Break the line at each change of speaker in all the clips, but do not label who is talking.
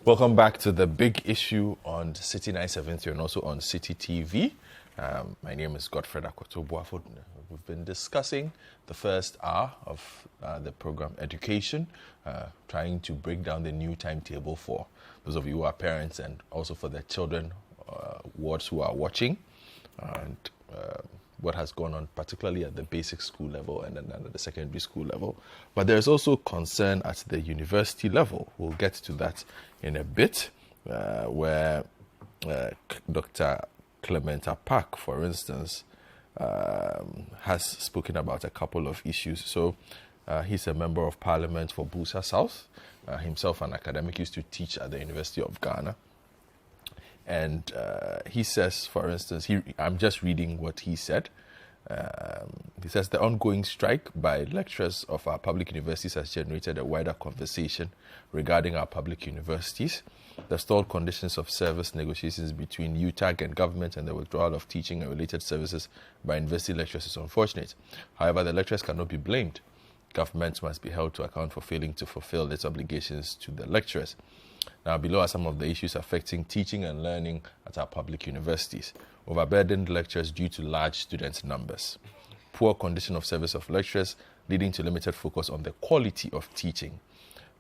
Welcome back to the big issue on City 973 and also on City TV. My name is Godfred Akoto-Boafo. We've been discussing the first hour of the program Education, trying to break down the new timetable for those of you who are parents and also for their children wards who are watching, and what has gone on particularly at the basic school level and then at the secondary school level. But there's also concern at the university level. We'll get to that in a bit, where Dr. Clement Apak, for instance, has spoken about a couple of issues. So he's a member of parliament for Busa South, himself an academic, used to teach at the University of Ghana. And he says, for instance, I'm just reading what he said. He says the ongoing strike by lecturers of our public universities has generated a wider conversation regarding our public universities. The stalled conditions of service negotiations between UTAG and government and the withdrawal of teaching and related services by university lecturers is unfortunate. However, the lecturers cannot be blamed. Government must be held to account for failing to fulfill its obligations to the lecturers. Now, below are some of the issues affecting teaching and learning at our public universities. Overburdened lecturers due to large student numbers. Poor condition of service of lecturers leading to limited focus on the quality of teaching.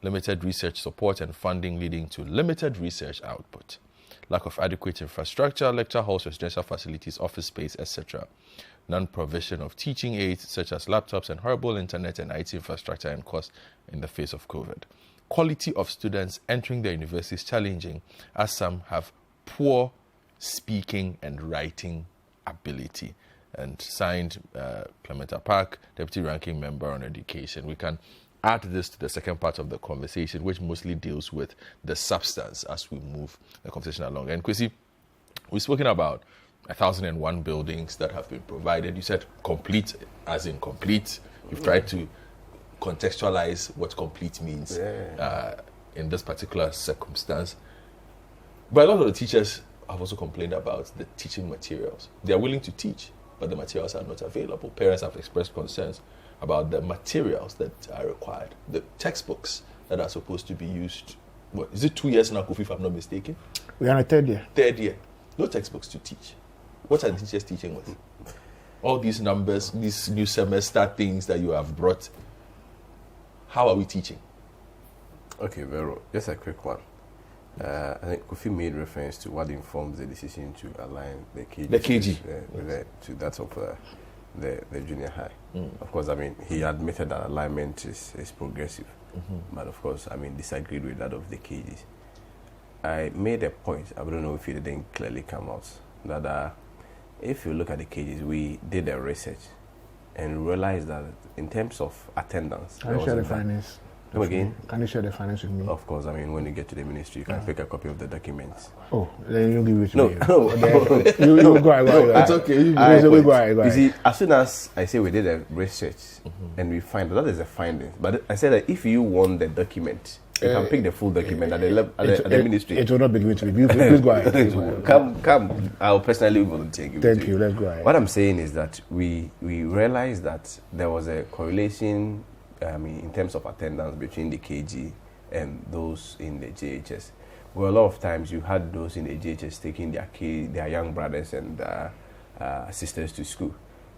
Limited research support and funding leading to limited research output. Lack of adequate infrastructure, lecture halls, residential facilities, office space, etc. Non-provision of teaching aids such as laptops and horrible internet and IT infrastructure and costs in the face of COVID. Quality of students entering the universities challenging, as some have poor speaking and writing ability. And signed Clement Apak, Deputy Ranking Member on Education. We can add this to the second part of the conversation, which mostly deals with the substance as we move the conversation along. And Kwesi, we've spoken about 1,001 buildings that have been provided. You said complete as in complete. You've tried to contextualize what complete means in this particular circumstance. But a lot of the teachers have also complained about the teaching materials. They are willing to teach, but the materials are not available. Parents have expressed concerns about the materials that are required. The textbooks that are supposed to be used, what, is it 2 years now, Kofi, if I'm not mistaken?
We are in a third year.
Third year. No textbooks to teach. What are the teachers teaching with? All these numbers, these new semester things that you have brought. How are we teaching?
Okay, Vero, just a quick one. I think Kofi made reference to what informs the decision to align the KG, to that of the junior high. Of course, I mean, he admitted that alignment is progressive, but of course, I mean, disagreed with that of the KGs. I made a point, I don't know if it didn't clearly come out, that if you look at the KGs, we did a research and realized that in terms of attendance...
Can you share the finance?
Again?
Can you share the finance with me?
Of course, I mean, when you get to the ministry, you can pick a copy of the documents.
Oh, then you give it to me.
No.
You go.
It's okay.
You
see, as soon as I say we did a research and we find that is a finding, but I said that if you want the document, you can pick the full document at the ministry.
It will not be given to me. Please go ahead.
Come. I'll personally volunteer.
Thank you. Let's go ahead.
What I'm saying is that we realized that there was a correlation in terms of attendance between the KG and those in the JHS. Well, a lot of times you had those in the JHS taking their young brothers and sisters to school.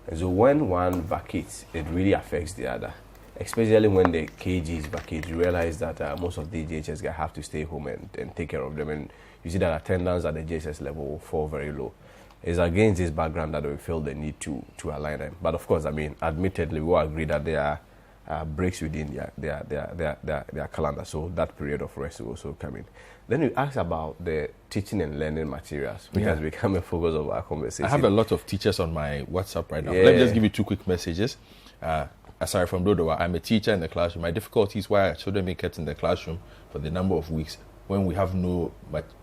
And so when one vacates, it really affects the other. Especially when the KGs vacate, you realize that most of the JHS guys have to stay home and take care of them. And you see that attendance at the JHS level will fall very low. It's against this background that we feel the need to align them. But of course, I mean, admittedly, we all agree that there are breaks within their calendar, so that period of rest will also come in. Then we asked about the teaching and learning materials, which has become a focus of our conversation.
I have a lot of teachers on my WhatsApp right now. Let me just give you 2 quick messages. Aside from Dodowa, I'm a teacher in the classroom. My difficulty is why our children may kept in the classroom for the number of weeks when we have no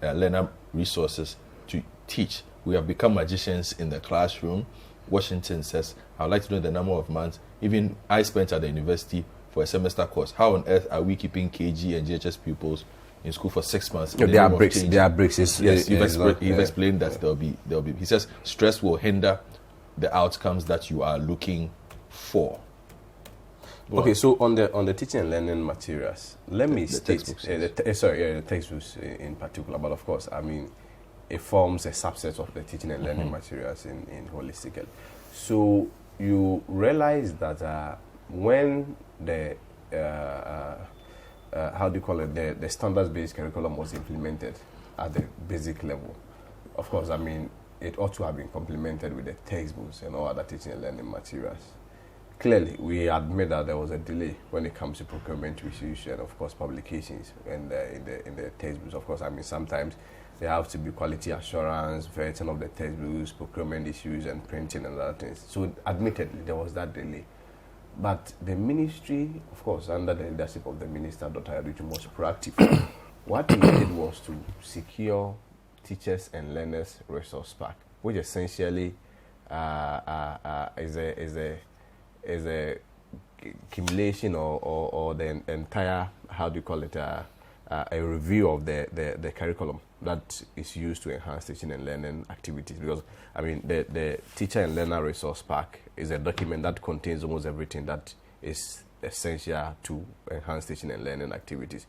learner resources to teach. We have become magicians in the classroom. Washington says, I would like to know the number of months. Even I spent at the university for a semester course. How on earth are we keeping KG and JHS pupils in school for 6 months?
There are breaks. There are breaks.
Yes, you've explained that there'll be. He says stress will hinder the outcomes that you are looking for.
Okay, so on the teaching and learning materials, let me state the textbooks in particular, but of course, I mean, it forms a subset of the teaching and learning materials in holistically. So you realize that when the how do you call it, the standards-based curriculum was implemented at the basic level, of course, I mean, it ought to have been complemented with the textbooks and all other teaching and learning materials. Clearly, we admit that there was a delay when it comes to procurement issues and, of course, publications and in the textbooks. Of course, I mean, sometimes there have to be quality assurance, vetting of the textbooks, procurement issues, and printing and other things. So, admittedly, there was that delay. But the ministry, of course, under the leadership of the minister, Dr. Aduchum, was proactive. What he did was to secure Teachers and Learners Resource Pack, which essentially is a accumulation or the entire, how do you call it, a review of the curriculum that is used to enhance teaching and learning activities. Because, I mean, the Teacher and Learner Resource Pack is a document that contains almost everything that is essential to enhance teaching and learning activities.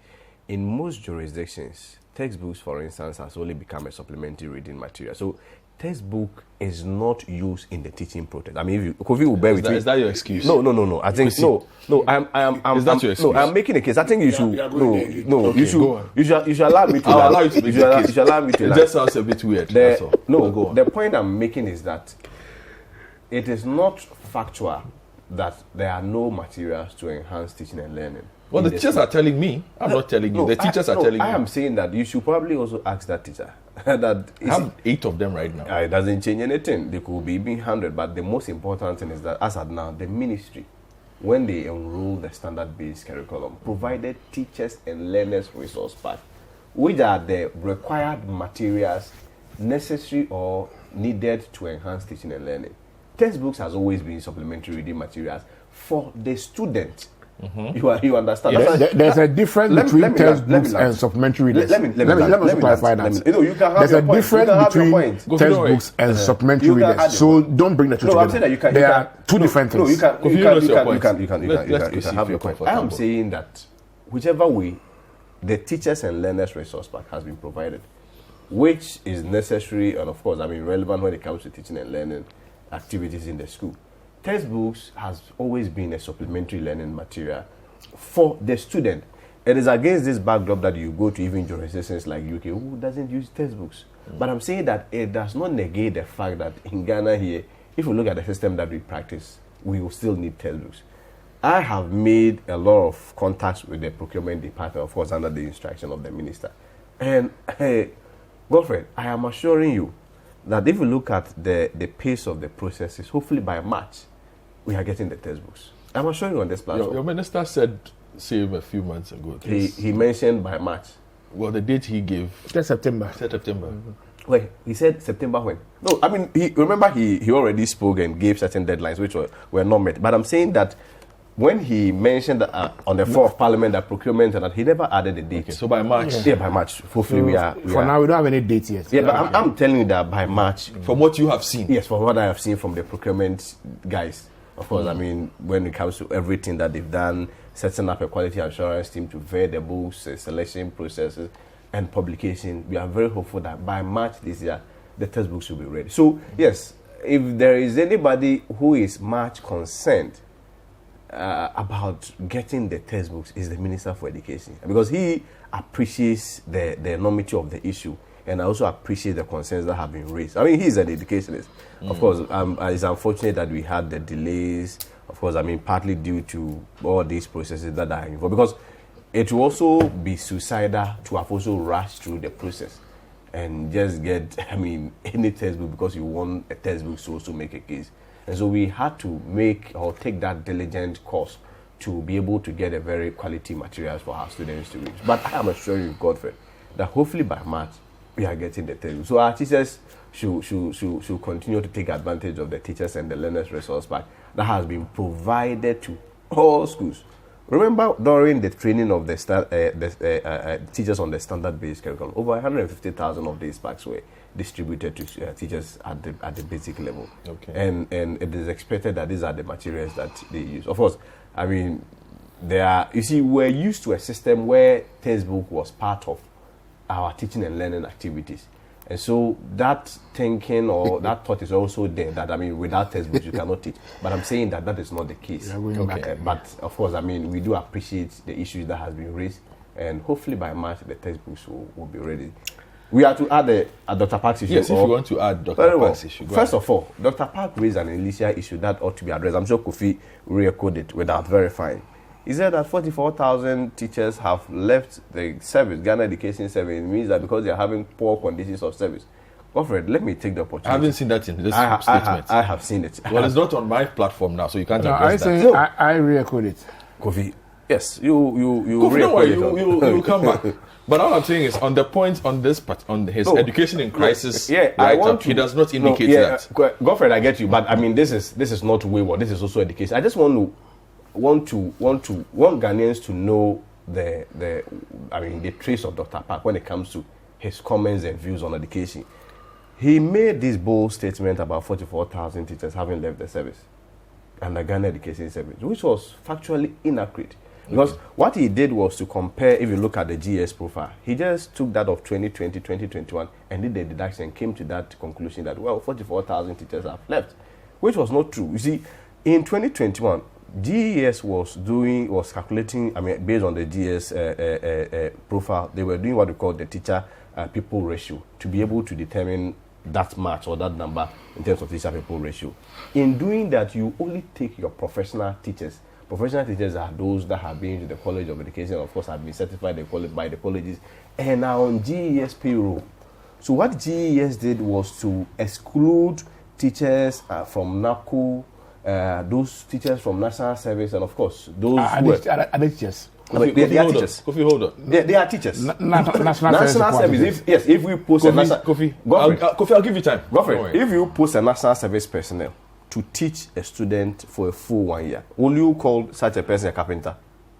In most jurisdictions, textbooks, for instance, has only become a supplementary reading material. So, textbook is not used in the teaching process. I mean, if you, Kofi will bear with me.
Is that your excuse?
No. I think no.
Is that your excuse?
No, I'm making a case. I think you should.
Okay,
you should allow me to.
I'll allow you to make the case.
You should allow me to.
It just sounds a bit weird. That's all.
No, the point I'm making is that it is not factual that there are no materials to enhance teaching and learning.
Well, the teachers are telling me. I'm not telling you. The teachers are telling me.
I am saying that you should probably also ask that teacher. That
I have 8 of them right now.
It doesn't change anything. They could be being 100, but the most important thing is that, as at now, the ministry, when they enroll the standard-based curriculum, provided Teachers and Learners Resource Pack, which are the required materials necessary or needed to enhance teaching and learning. Textbooks has always been supplementary reading materials for the student. Mm-hmm. You understand?
Yes. There's a difference between textbooks and supplementary readings.
Let me
clarify that.
You can have
There's a difference between textbooks and supplementary readings. So don't bring the two together.
I'm saying that you can.
There are two different things.
You can have your point. I am saying that whichever way, the Teachers and Learners Resource Pack has been provided, which is necessary and, of course, I mean, relevant when it comes to teaching and learning activities in the school. Textbooks has always been a supplementary learning material for the student. It is against this backdrop that you go to even jurisdictions like UK who doesn't use textbooks. But I'm saying that it does not negate the fact that in Ghana here, if we look at the system that we practice, we will still need textbooks. I have made a lot of contacts with the procurement department, of course, under the instruction of the minister. And, hey, Godfred, I am assuring you that if we look at the pace of the processes, hopefully by March, we are getting the textbooks. I'm assuring you on this platform.
Your minister said same a few months ago.
He mentioned by March.
Well, the date he gave.
That's September.
September.
Mm-hmm. Wait, he said September when? No, I mean, he already spoke and gave certain deadlines which were not met. But I'm saying that when he mentioned on the floor of Parliament that procurement and that, he never added a date.
Okay, so by March.
Yeah, by March. Hopefully we are.
Now we don't have any date yet.
Yeah, but I'm telling you that by March.
From what you have seen.
Yes, from what I have seen from the procurement guys. Of course, I mean, when it comes to everything that they've done, setting up a quality assurance team to vet the books, selection processes, and publication, we are very hopeful that by March this year, the textbooks will be ready. So, yes, if there is anybody who is much concerned about getting the textbooks, is the Minister for Education. Because he appreciates the enormity of the issue, and I also appreciate the concerns that have been raised. I mean, he's an educationist. Of course, it's unfortunate that we had the delays, of course, I mean, partly due to all these processes that are involved. Because it will also be suicidal to have also rushed through the process and just get, I mean, any textbook because you want a textbook to also make a case. And so we had to take that diligent course to be able to get a very quality materials for our students to read. But I am assuring you, Godfrey, that hopefully by March, we are getting the textbook. So our teachers should continue to take advantage of the Teachers and the Learners Resource Pack that has been provided to all schools. Remember, during the training of the teachers on the standard-based curriculum, over 150,000 of these packs were distributed to teachers at the basic level.
Okay.
And it is expected that these are the materials that they use. Of course, I mean, we're used to a system where textbook was part of our teaching and learning activities. And so that thinking or that thought is also there that, I mean, without textbooks you cannot teach. But I'm saying that is not the case. But of course, I mean, we do appreciate the issues that has been raised, and hopefully by March the textbooks will be ready. We are to add a Dr. Park's issue.
Yes, if you want to add Dr. Park's issue.
First of all, Dr. Park raised an initial issue that ought to be addressed. I'm sure Kofi re-echoed it without verifying. He said that 44,000 teachers have left the service, Ghana Education Service. It means that because they are having poor conditions of service. Godfred, let me take the opportunity.
I haven't seen that in this statement.
I have seen it.
Well, it's not on my platform now, so you can't address that.
No, I re-echoed it.
Kofi, yes, you
Kofi, don't worry, you come back. But all I'm saying is, on the point on this part, on his education in crisis, he does not indicate that.
Godfred, I get you, but I mean, this is not wayward. This is also education. I just want Ghanaians to know the trace of Dr. Park when it comes to his comments and views on education. He made this bold statement about 44,000 teachers having left the service and the Ghana Education Service, which was factually inaccurate. Because what he did was to compare, if you look at the GS profile, he just took that of 2020, 2021 and did the deduction and came to that conclusion that, 44,000 teachers have left, which was not true. You see, in 2021, GES was calculating, I mean, based on the GS profile, they were doing what we call the teacher people ratio to be able to determine that match or that number in terms of teacher people ratio. In doing that, you only take your professional teachers. Professional teachers are those that have been to the College of Education, of course, have been certified by the colleges, and are on GES payroll. So what GES did was to exclude teachers from NACO, those teachers from National Service, and of course, those
are they teachers?
They are teachers.
Kofi, hold on.
They are teachers.
National
Service. If we post
Kofi, I'll give you time.
Godfred, if you post a National Service personnel to teach a student for a full 1 year, will you call such a person a carpenter?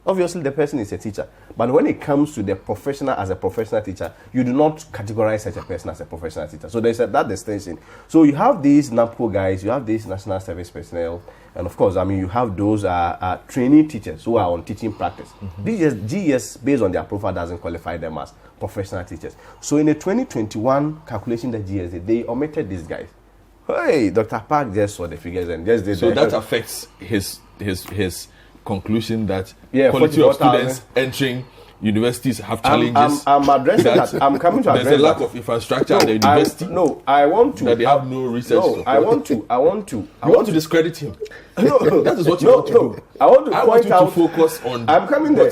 Obviously, the person is a teacher. But when it comes to the professional as a professional teacher, you do not categorize such a person as a professional teacher. So there's that distinction. So you have these NAPO guys, you have these National Service personnel, and of course, I mean, you have those trainee teachers who are on teaching practice. GES, based on their profile, doesn't qualify them as professional teachers. So in the 2021 calculation that GES did, they omitted these guys. Hey, Dr. Park just saw the figures and just did.
So that affects his conclusion that quality of students entering universities have challenges.
I'm addressing that. I'm coming to address that.
There's a lack of infrastructure at the university.
I want to.
That they have no research.
I want to.
You want to discredit him.
No,
that is what you want to do.
I want to point out.
To focus on.
I'm coming there.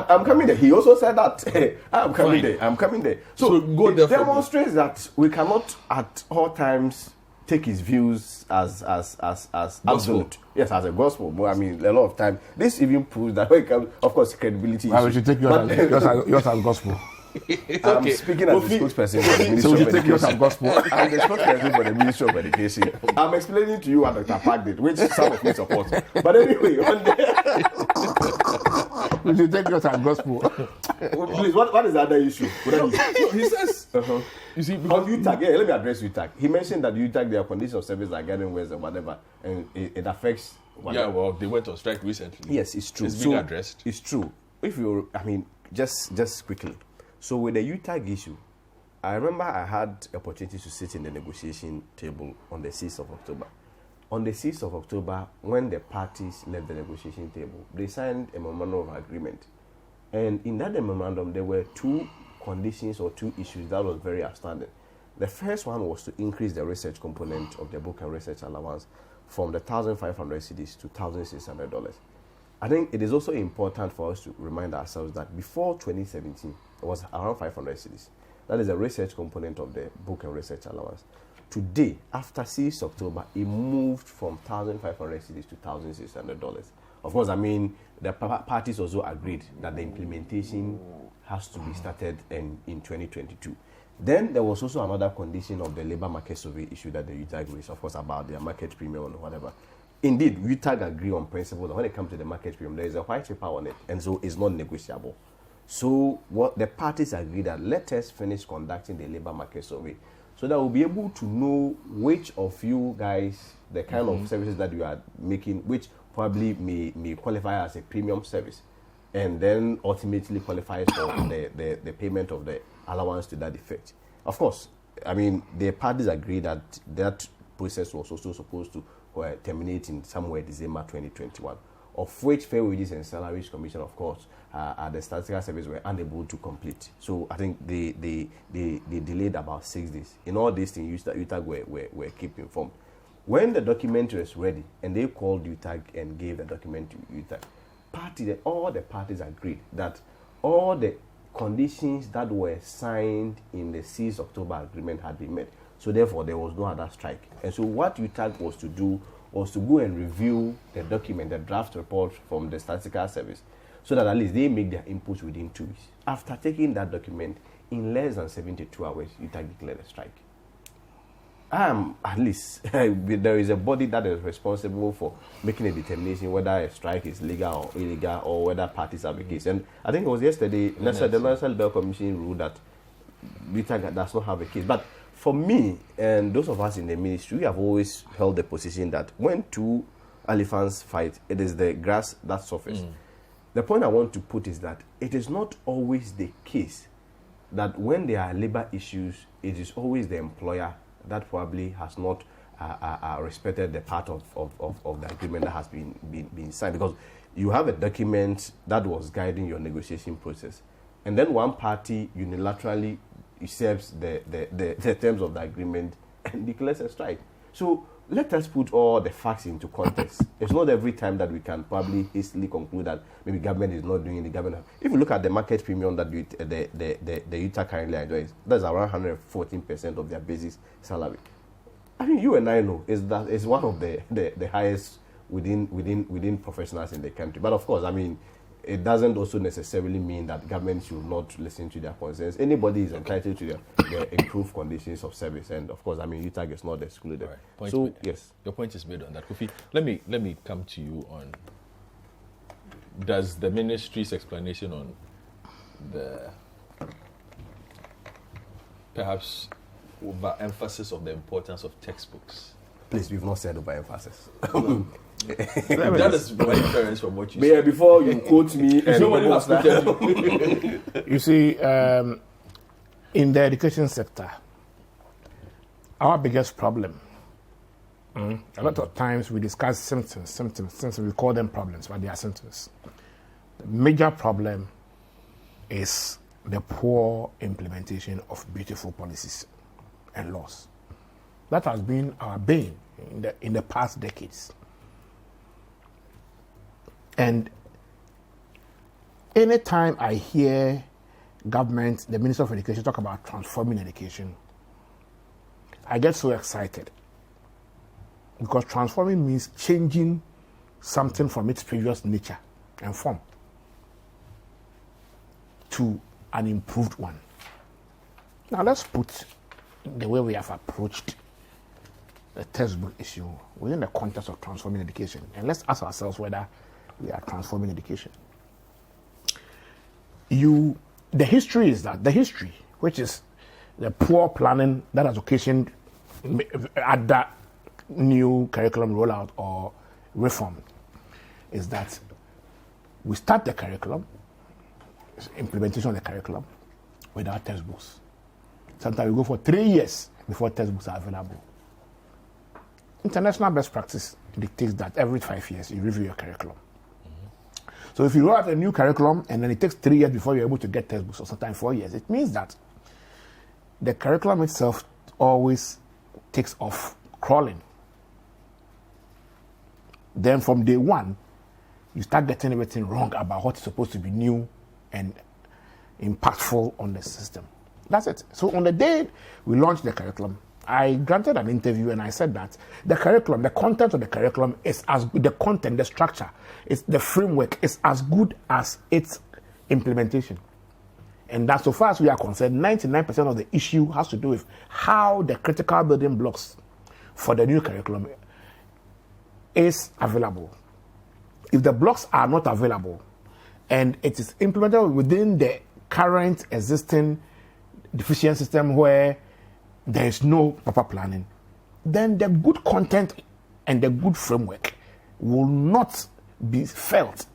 I'm coming there. He also said that. I'm coming there. I'm coming there. So
go there.
It demonstrates that we cannot at all times take his views as absolute. Yes, as a gospel. But I mean, a lot of time, this even proves that when it comes, of course, credibility.
We should take yours as gospel.
I'm speaking as the spokesperson for the Ministry of Education.
Gospel.
I'm the spokesperson for the Ministry of Education. I'm explaining to you what Dr. Park did, which some of me support. But anyway,
we should take yours as gospel.
Please, what is the other issue?
He says, you see,
on UTAG, let me address UTAG. He mentioned that UTAG, their conditions of service are getting worse or whatever, and it affects whatever.
Yeah, well, they went on strike recently.
Yes, it's true.
It's being addressed.
It's true. If you, I mean, just quickly. So with the UTAG issue, I remember I had opportunity to sit in the negotiation table on the 6th of October. On the 6th of October, when the parties left the negotiation table, they signed a memorandum of agreement. And in that memorandum, there were two conditions or two issues that was very outstanding. The first one was to increase the research component of the book and research allowance from the 1,500 cedis to $1,600. I think it is also important for us to remind ourselves that before 2017, it was around 500 cedis. That is the research component of the book and research allowance. Today, after 6th October, it moved from 1,500 cedis to $1,600. Of course, I mean, the parties also agreed that the implementation has to be started in 2022. Then there was also another condition of the labor market survey issue that the UTAG raised, of course, about their market premium or whatever. Indeed, UTAG agree on principle that when it comes to the market premium, there is a white paper on it, and so it's not negotiable. So what the parties agree that let us finish conducting the labor market survey so that we'll be able to know which of you guys, the kind of services that you are making, which probably may qualify as a premium service, and then ultimately qualifies for the payment of the allowance to that effect. Of course, I mean, the parties agree that that process was also supposed to terminate in somewhere December 2021, of which Fair Wages and Salaries Commission, of course, the Statistical Service were unable to complete. So I think they delayed about 6 days. In all these things, UTAG were kept informed. When the document was ready and they called UTAG and gave the document to UTAG, all the parties agreed that all the conditions that were signed in the 6th October agreement had been met. So therefore, there was no other strike. And so what UTAG was to do was to go and review the document, the draft report from the Statistical Service, so that at least they make their inputs within 2 weeks. After taking that document, in less than 72 hours, UTAG declared a strike. At least there is a body that is responsible for making a determination whether a strike is legal or illegal, or whether parties have a case. And I think it was yesterday, the National Labor Commission ruled that UTAG does not have a case. But for me and those of us in the ministry, we have always held the position that when two elephants fight, it is the grass that suffers. The point I want to put is that it is not always the case that when there are labor issues, it is always the employer that probably has not respected the part of the agreement that has been signed. Because you have a document that was guiding your negotiation process, and then one party unilaterally accepts the terms of the agreement and declares a strike. So let us put all the facts into context. It's not every time that we can probably hastily conclude that maybe government is not doing the government. If you look at the market premium that the UTAG currently enjoys, that's around 114% of their basic salary. I mean, you and I know is one of the highest within professionals in the country. But of course, I mean, it doesn't also necessarily mean that government should not listen to their concerns. Anybody is entitled to their improved conditions of service, and of course, I mean, UTAG is not excluded.
Right.
So yes,
your point is made on that. Kofi, let me come to you on. Does the ministry's explanation on the perhaps overemphasis of the importance of textbooks?
Please, we've not said overemphasis.
That is my inference from what you
said. Before you quote me,
you see, in the education sector, our biggest problem, a lot of times we discuss symptoms, we call them problems, but they are symptoms. The major problem is the poor implementation of beautiful policies and laws. That has been our bane in the past decades. And anytime I hear government, the Minister of Education, talk about transforming education, I get so excited. Because transforming means changing something from its previous nature and form to an improved one. Now let's put the way we have approached the textbook issue within the context of transforming education. And let's ask ourselves whether we are transforming education. The history is that, which is the poor planning that has occasioned at that new curriculum rollout or reform, is that we start the curriculum, implementation of the curriculum, without textbooks. Sometimes we go for 3 years before textbooks are available. International best practice dictates that every 5 years you review your curriculum. So if you roll out a new curriculum and then it takes 3 years before you're able to get textbooks, or sometimes 4 years, it means that the curriculum itself always takes off crawling. Then from day one, you start getting everything wrong about what's supposed to be new and impactful on the system. That's it. So on the day we launched the curriculum, I granted an interview and I said that the curriculum, the content of the curriculum is as good, the content, the structure, it's the framework is as good as its implementation. And that so far as we are concerned, 99% of the issue has to do with how the critical building blocks for the new curriculum is available. If the blocks are not available and it is implemented within the current existing deficient system where there is no proper planning, then the good content and the good framework will not be felt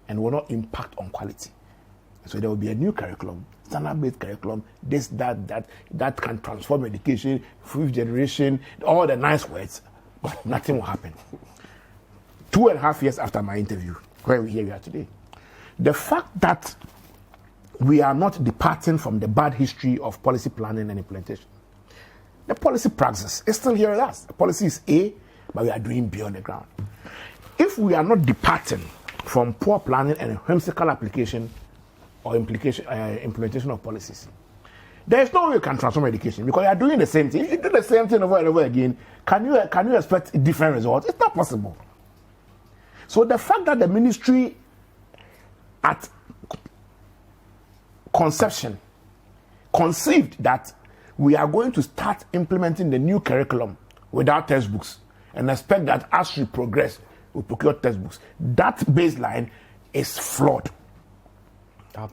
and will not impact on quality. So there will be a new curriculum, standard-based curriculum, that can transform education, fifth generation, all the nice words, but nothing will happen. 2.5 years after my interview, where we are today, the fact that we are not departing from the bad history of policy planning and implementation. The policy praxis is still here with us. The policy is A, but we are doing B on the ground. If we are not departing from poor planning and whimsical application or implementation of policies, there is no way you can transform education because you are doing the same thing. If you do the same thing over and over again, can you expect different results? It's not possible. So the fact that the ministry at conception conceived that we are going to start implementing the new curriculum without textbooks and expect that as we progress, we procure textbooks. That baseline is flawed.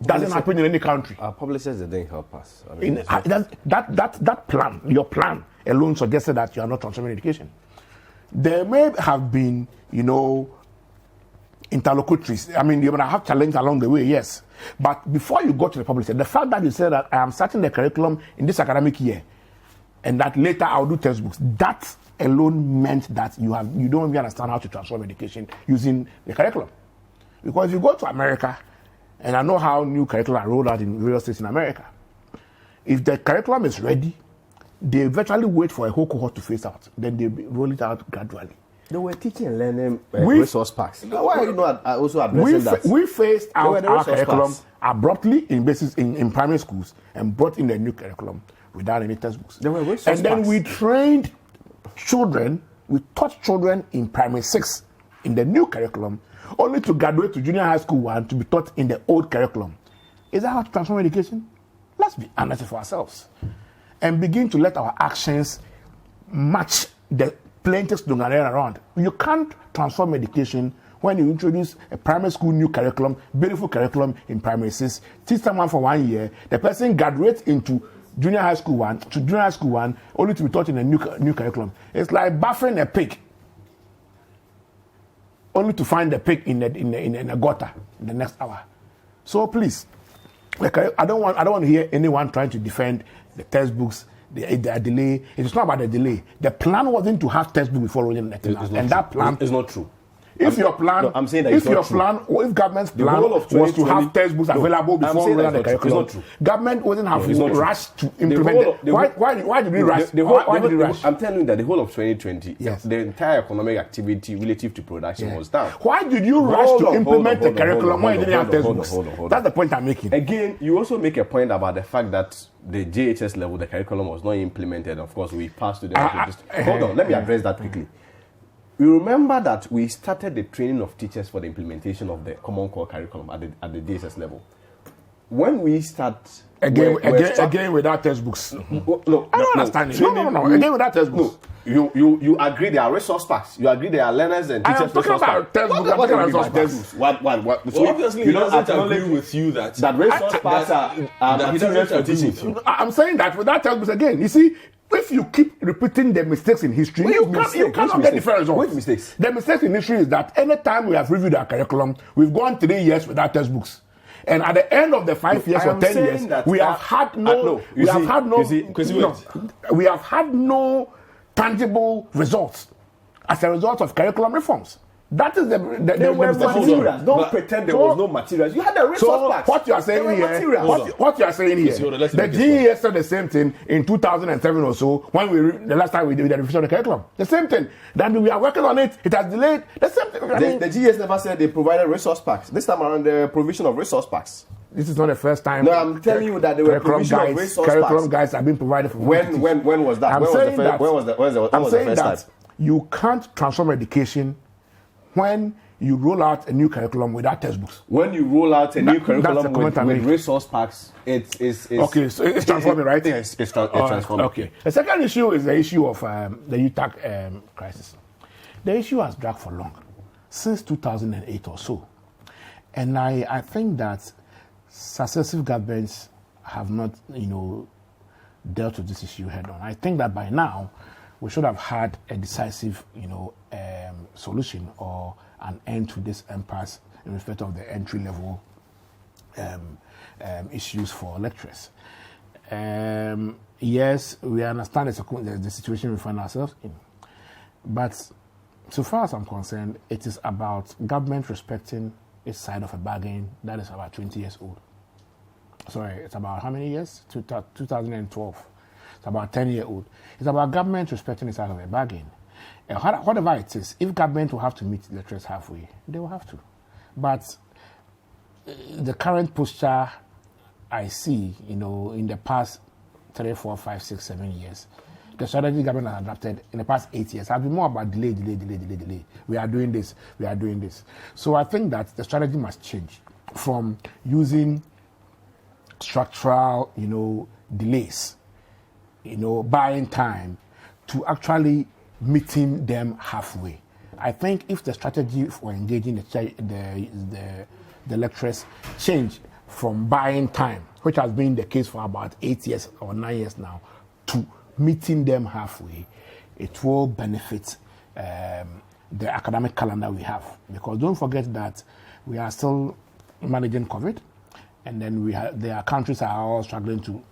Doesn't happen in any country.
Our publishers didn't help us. I mean,
that plan, your plan alone suggested that you are not transforming education. There may have been, interlocutories. I mean, you might have challenges along the way, yes. But before you go to the publisher, the fact that you said that I am starting the curriculum in this academic year and that later I'll do textbooks, that alone meant that you don't even understand how to transform education using the curriculum. Because if you go to America, and I know how new curriculum are rolled out in various states in America, if the curriculum is ready, they virtually wait for a whole cohort to phase out. Then they roll it out gradually.
They were teaching and learning resource packs. Why are you not also addressing that?
We phased out our curriculum abruptly in primary schools and brought in the new curriculum without any textbooks.
There were resource
and then
packs.
we trained children, we taught children in primary 6 in the new curriculum, only to graduate to junior high school 1 to be taught in the old curriculum. Is that how to transform education? Let's be honest for ourselves and begin to let our actions match the plaintiffs don't get around. You can't transform education when you introduce a primary school new curriculum, beautiful curriculum in primary 6, teach someone for 1 year, the person graduates into junior high school 1 to junior high school 1, only to be taught in a new curriculum. It's like buffering a pig, only to find the pig in a gutter in the next hour. So please, I don't want to hear anyone trying to defend the textbooks. The delay. It's not about the delay. The plan wasn't to have textbook before rolling the thing out, and that plan
is not true.
If your plan,
I'm saying that
if your plan, or if government's plan was to have textbooks available before rolling the curriculum,
it's not true.
Government wasn't have rushed to implement it. Why did we rush? Why did we rush?
I'm telling you that the whole of 2020,
Yes.
the entire economic activity relative to production was down.
Why did you rush to implement the curriculum when you didn't have textbooks? That's the point I'm making.
Again, you also make a point about the fact that the JHS level, the curriculum was not implemented. Of course, we passed to the hold on, let me address that quickly. You remember that we started the training of teachers for the implementation of the Common Core curriculum at the JSS level. When we start
again without textbooks.
No,
I don't understand. No. Again without textbooks.
No. You agree there are resource packs. You agree there are learners and teachers resource packs.
Textbooks. I'm talking about resource packs.
What?
So obviously, he doesn't agree with you that
resource packs are materials for teaching.
I'm saying that without textbooks again. You see, if you keep repeating the mistakes in history, you cannot get different results.
Which mistakes?
The mistakes in history is that anytime we have reviewed our curriculum, we've gone 3 years without textbooks. And at the end of the 5 years or 10 years, we have had no tangible results as a result of curriculum reforms. That is the
materials. Don't pretend there was no materials. You had a resource packs.
What you are saying here, the GES said the same thing in 2007 or so when the last time we did the revision of the curriculum. The same thing. Then we are working on it. It has delayed. The same thing.
The GES never said they provided resource packs. This time around, the provision of resource packs.
This is not the first time.
No, I'm telling you that there were provision of resource packs.
Curriculum guides have been provided for.
When was that? When was the first time?
You can't transform education when you roll out a new curriculum without textbooks.
When you roll out a new curriculum with resource packs, it's
okay. So it's transforming, right?
Yes, it's transforming.
Okay. The second issue is the issue of the UTAC crisis. The issue has dragged for long, since 2008 or so, and I think that successive governments have not, dealt with this issue head on. I think that by now we should have had a decisive, solution or an end to this impasse in respect of the entry-level issues for lecturers. Yes, we understand the situation we find ourselves in, but so far as I'm concerned, it is about government respecting its side of a bargain that is about 20 years old. Sorry, it's about how many years? 2012. It's about 10-year-old. It's about government respecting its side of a bargain. And whatever it is, if government will have to meet lecturers halfway, they will have to. But the current posture I see, in the past 3, 4, 5, 6, 7 years, the strategy government has adopted in the past 8 years has been more about delay. We are doing this. So I think that the strategy must change from using structural, delays, buying time, to actually meeting them halfway. I think if the strategy for engaging the lecturers change from buying time, which has been the case for about 8 years or 9 years now, to meeting them halfway, it will benefit the academic calendar we have. Because don't forget that we are still managing COVID, and then there are countries that are all struggling to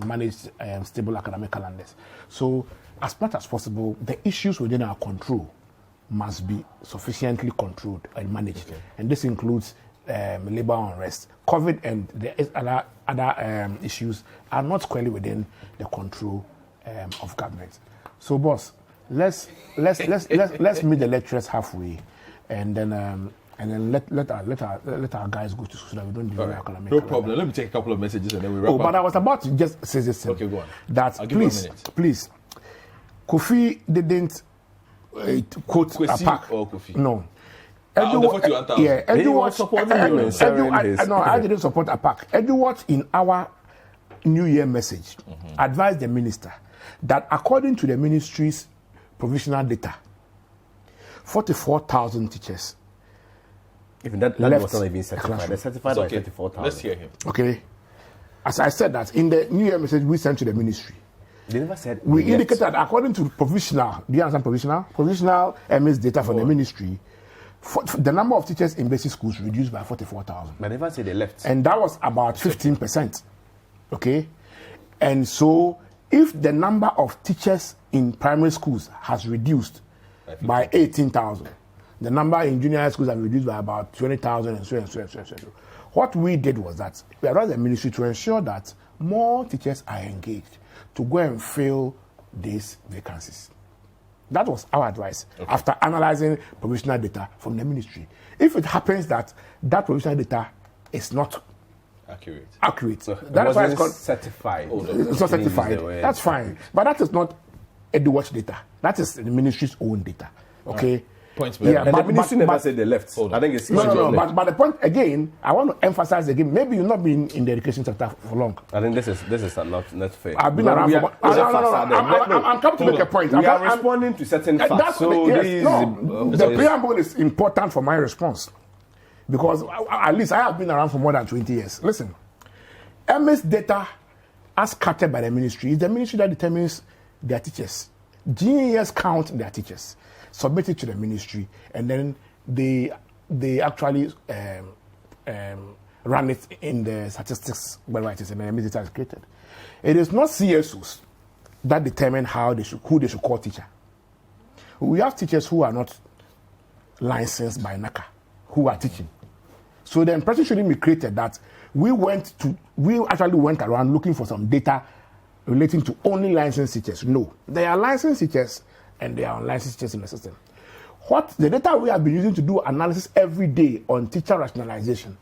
manage stable academic calendars. So as much as possible, the issues within our control must be sufficiently controlled and managed. Okay. And this includes labor unrest. COVID and the other issues are not squarely within the control of government. So, boss, let's meet the lecturers halfway, and then let our guys go to school so that we don't delay our academic.
No problem. Let me take a couple of messages and then we wrap up.
But I was about to just say this.
Okay, go on.
That please, Kofi didn't quote APAC.
Or Kofi?
No.
He was supporting him in serving his...
No, I didn't support APAC. Eduwatch in our New Year message advised the minister that according to the ministry's provisional data, 44,000 teachers.
Even that was not even certified. They're certified by 34,000.
Let's hear him.
Okay. As I said that in the New Year message we sent to the ministry,
they never said
we indicated that according to provisional, do you understand provisional? Provisional MS data from the ministry, the number of teachers in basic schools reduced by 44,000.
But they never said they left.
And that was about 15%. Okay? And so if the number of teachers in primary schools has reduced by 18,000, the number in junior high schools have reduced by about 20,000 and so on. What we did was that we advised the ministry to ensure that more teachers are engaged to go and fill these vacancies. That was our advice after analyzing provisional data from the ministry. If it happens that provisional data is not accurate,
so
that's why it's called
certified.
It's not certified. That's fine. But that is not Eduwatch data. That is the ministry's own data. Okay?
Points
but the ministry never said they left. I think it's
no. But the point again, I want to emphasize again. Maybe you've not been in the education sector for long.
I think this is not fair.
I've been around for. I'm coming to make a point.
We are responding to certain facts.
The preamble is important for my response because at least I have been around for more than 20 years. Listen, MS data, as captured by the ministry, is the ministry that determines their teachers. GES count their teachers, submit it to the ministry, and then they actually run it in the statistics wherever it is, and the MS data is created. It is not CSOs that determine who they should call teacher. We have teachers who are not licensed by NACA who are teaching. So the impression shouldn't be created that we actually went around looking for some data relating to only licensed teachers. No, there are licensed teachers and there are unlicensed teachers in the system. What the data we have been using to do analysis every day on teacher rationalization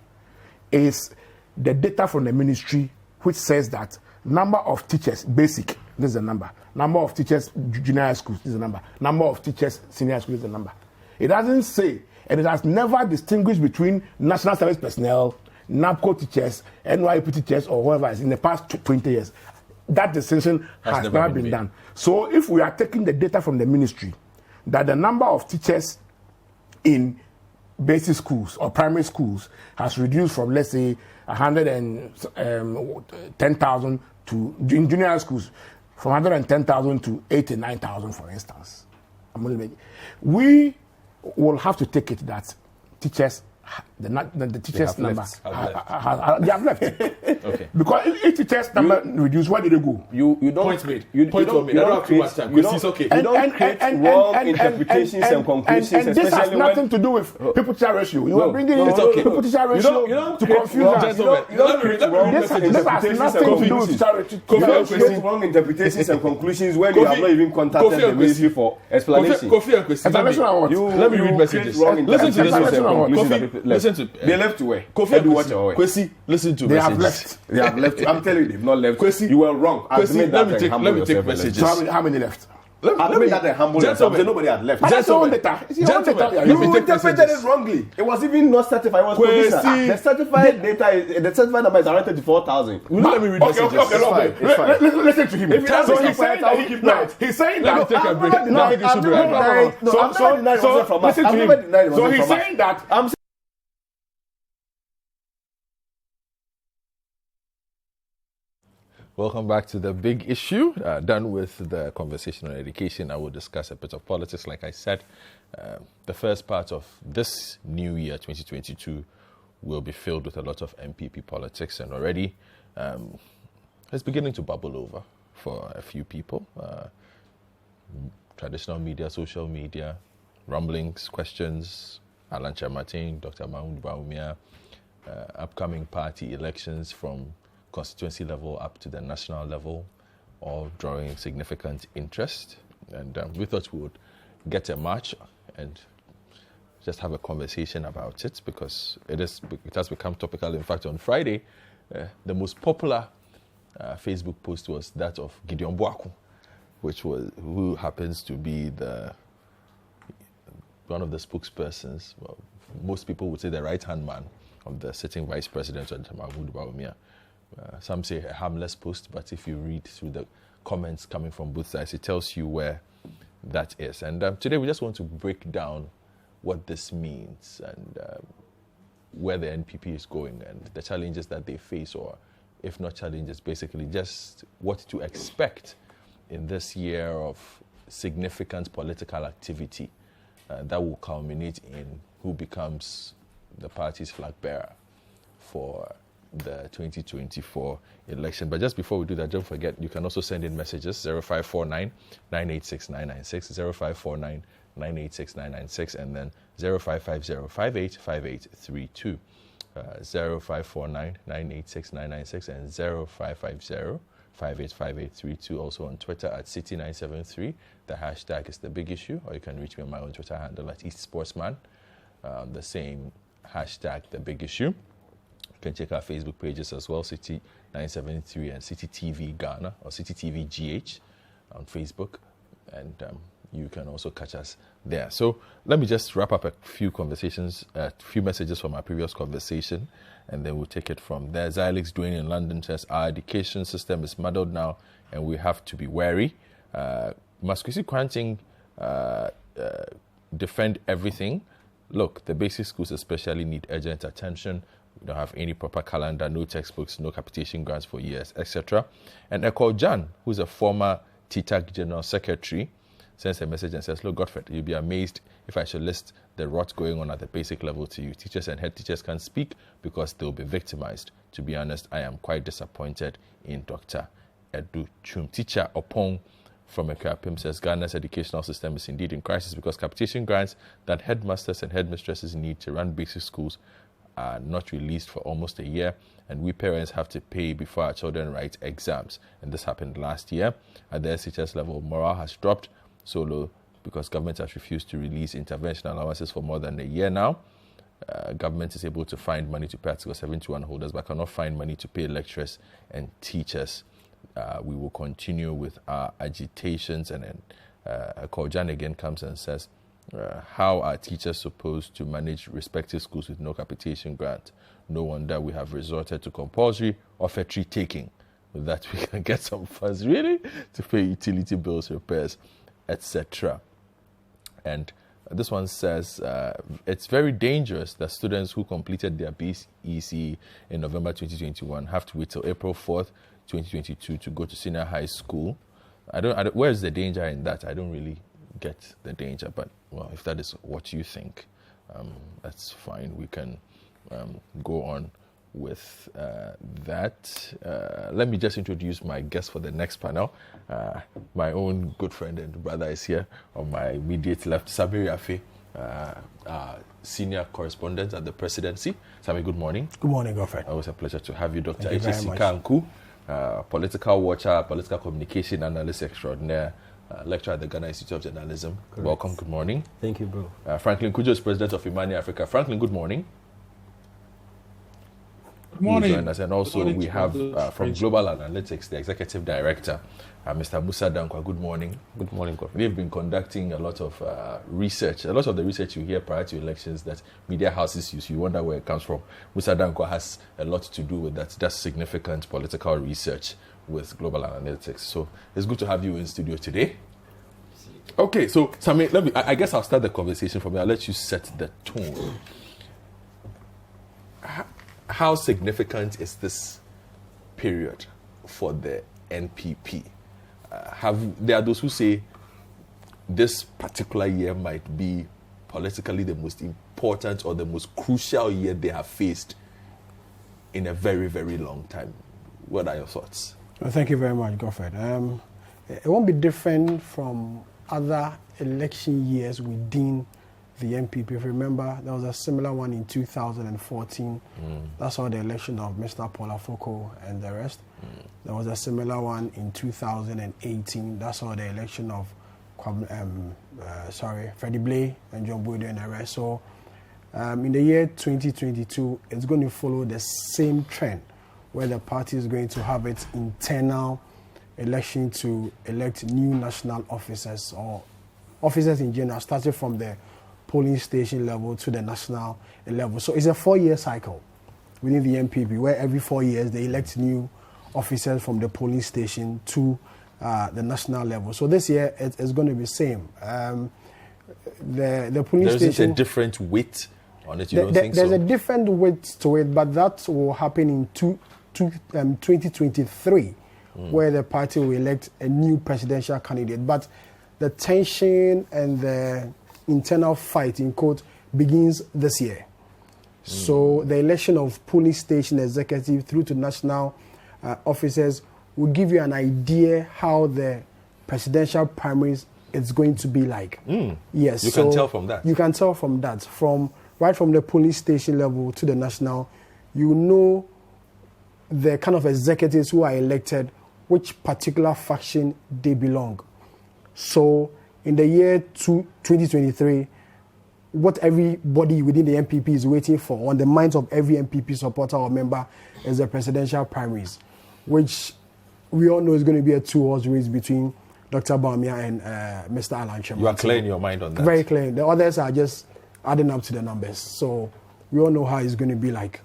is the data from the ministry, which says that number of teachers, basic, this is the number. Number of teachers, junior high schools, this is the number. Number of teachers, senior high schools, this is the number. It doesn't say, and it has never distinguished between national service personnel, NAPCO teachers, NYP teachers, or whoever is in the past 20 years. That distinction has never been done. So if we are taking the data from the ministry, that the number of teachers in basic schools or primary schools has reduced from, let's say, 110,000 to, in junior high schools, from 110,000 to 89,000, for instance. We will have to take it that teachers, the teachers number, they have left.
Okay.
Because if teachers number reduce, where do they go?
You don't
Point made.
You
Point
don't
made. I don't have too much time. It's okay.
You don't create wrong interpretations and conclusions,
and this has
especially
nothing to do with people-teacher ratio. You are bringing in
okay.
people-teacher ratio to confuse us.
You don't create wrong
This has
interpretations and
nothing to do with
conclusions.
teacher
You don't create
ratio.
wrong interpretations and conclusions when you have not even contacted the ministry for explanation.
Kofi and Kwesi,
Explanation on what?
let me read messages. Listen to this one. Kofi, listen to
They left to where?
Kofi and Kwesi, listen to
They have
messages.
left.
They have left. I'm telling you, they've not left.
Kwesi,
You were wrong.
Kwesi,
Admit
let
that
me
and
take
humble yourself and
messages.
let
So how many left?
Admit that and humble yourself. Say nobody had left.
But that's your own
Gentlemen,
data. It's your own
gentlemen,
data.
let
You
me take
interpreted
messages.
it wrongly. It was even not certified. It was provisional.
Kwesi.
The certified data, the certified number is around 34,000.
Let me read
Okay,
messages.
It's fine.
Listen to him.
If you
So
don't
he's saying that
keep
no,
quiet.
he's saying
Let me
that.
take a break.
I'm not
Let me take a break.
denying- no, I'm not denying it wasn't from us.
Listen
I'm
to
never
him.
denying it
So
wasn't
he's
from us.
saying that.
I'm
Welcome back to the big issue. Done with the conversation on education. I will discuss a bit of politics. Like I said, the first part of this new year, 2022, will be filled with a lot of MPP politics, and already it's beginning to bubble over for a few people. Traditional media, social media, rumblings, questions, Alan Chamatin, Dr. Mahmoud Bawumia, upcoming party elections from constituency level up to the national level, all drawing significant interest. And we thought we would get a match and just have a conversation about it, because it has become topical. In fact, on Friday, the most popular Facebook post was that of Gideon Boaku, who happens to be one of the spokespersons. Well, most people would say the right-hand man of the sitting vice president, Mahmoud Bawumia. Some say a harmless post, but if you read through the comments coming from both sides, it tells you where that is. And today we just want to break down what this means and where the NPP is going and the challenges that they face, or if not challenges, basically just what to expect in this year of significant political activity that will culminate in who becomes the party's flag bearer for the 2024 election. But just before we do that, don't forget, you can also send in messages, 0549 986 996, 0549 986 996, and then 0550 585832, 0549 986 996, and 0550 585832. Also on Twitter at City973. The hashtag is the big issue, or you can reach me on my own Twitter handle at East Sportsman. The same hashtag, the big issue. You can check our Facebook pages as well, City 973 and City TV Ghana, or City TV GH on Facebook, and you can also catch us there. So let me just wrap up a few messages from our previous conversation, and then we'll take it from there. Xylix Dwayne in London says, our education system is muddled now, and we have to be wary. Must Kwesi Kwanting defend everything? Look, the basic schools especially need urgent attention. We don't have any proper calendar, no textbooks, no capitation grants for years, etc. And Eko Jan, who's a former TTAC General Secretary, sends a message and says, look, Godfred, you'll be amazed if I should list the rot going on at the basic level to you. Teachers and head teachers can't speak because they'll be victimized. To be honest, I am quite disappointed in Dr. Edu Chum. Teacher Opong from Ekwapim says, Ghana's educational system is indeed in crisis because capitation grants that headmasters and headmistresses need to run basic schools are not released for almost a year, and we parents have to pay before our children write exams. And this happened last year. At the SHS level, morale has dropped so low because government has refused to release intervention allowances for more than a year now. Government is able to find money to pay Article 71 holders, but cannot find money to pay lecturers and teachers. We will continue with our agitations. And then Kojan again comes and says, how are teachers supposed to manage respective schools with no capitation grant? No wonder we have resorted to compulsory offertory taking. With that, we can get some funds, really, to pay utility bills, repairs, etc. And this one says, it's very dangerous that students who completed their BEC in November 2021 have to wait till April 4th, 2022 to go to senior high school. Where's the danger in that? I don't really get the danger. But, well, if that is what you think, that's fine. We can go on with that. Let me just introduce my guest for the next panel. My own good friend and brother is here on my immediate left, Sammy Afe, senior correspondent at the presidency. Sammy, good morning.
Good morning, Godfrey.
Always a pleasure to have you. Dr.
Thank you very much.
Anku, political watcher, political communication analyst extraordinaire, lecturer at the Ghana Institute of Journalism.
Correct.
Welcome, good morning.
Thank you, bro.
Franklin Kujo is president of Imani Africa. Franklin, good morning.
Good morning.
Join us. And also we have from Global Analytics, the executive director, Mr. Musa Dankwa. Good morning.
Good morning, Godfrey.
We've been conducting a lot of research. A lot of the research you hear prior to elections that media houses use, you wonder where it comes from. Musa Dankwa has a lot to do with that. That's significant political research with Global Analytics. So it's good to have you in studio today. Okay, so Sammy, I guess I'll start the conversation from here. I'll let you set the tone. How significant is this period for the NPP? There are those who say this particular year might be politically the most important or the most crucial year they have faced in a very, very long time. What are your thoughts?
Well, thank you very much, Godfrey. It won't be different from other election years within the NPP. If you remember, there was a similar one in 2014. That's all the election of Mr. Paul Afoko and the rest. There was a similar one in 2018. That's all the election of Freddie Blay and John Boyd and the rest. So in the year 2022, it's going to follow the same trend where the party is going to have its internal election to elect new national officers or officers in general, starting from the polling station level to the national level. So it's a 4-year cycle within the NPP where every 4 years they elect new officers from the polling station to the national level. So this year it's going to be the same. The polling
There's
station...
There's a different weight on it, you don't think
There's
so?
a different weight to it, but that will happen in 2023 where the party will elect a new presidential candidate. But the tension and the internal fight, in quote, begins this year. So the election of polling station executive through to national officers will give you an idea how the presidential primaries is going to be like. Yes,
You can tell from that.
You can tell from that. Right from the polling station level to the national, you know the kind of executives who are elected, which particular faction they belong. So in the year 2023, what everybody within the NPP is waiting for on the minds of every NPP supporter or member is the presidential primaries, which we all know is going to be a 2-horse race between Dr. Bawumia and Mr. Alan Kyerematen.
You are clear in your mind on that?
Very clear. The others are just adding up to the numbers. So we all know how it's going to be like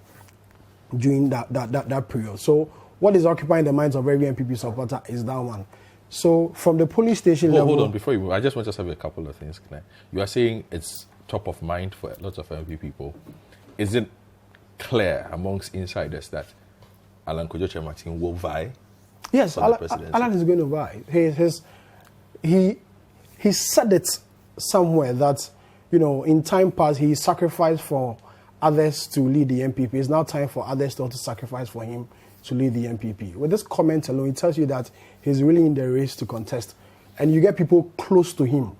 during that period. So what is occupying the minds of every NPP supporter is that one. So from the polling station level...
Hold on, before you move, I just want to have a couple of things clear. You are saying it's top of mind for a lot of NPP people. Is it clear amongst insiders that Alan Kyerematen will vie?
Yes,
for the presidency?
Alan is going to vie. He said it somewhere that, in time past he sacrificed for others to lead the NPP. It's now time for others to sacrifice for him to lead the NPP. With this comment alone, it tells you that he's really in the race to contest. And you get people close to him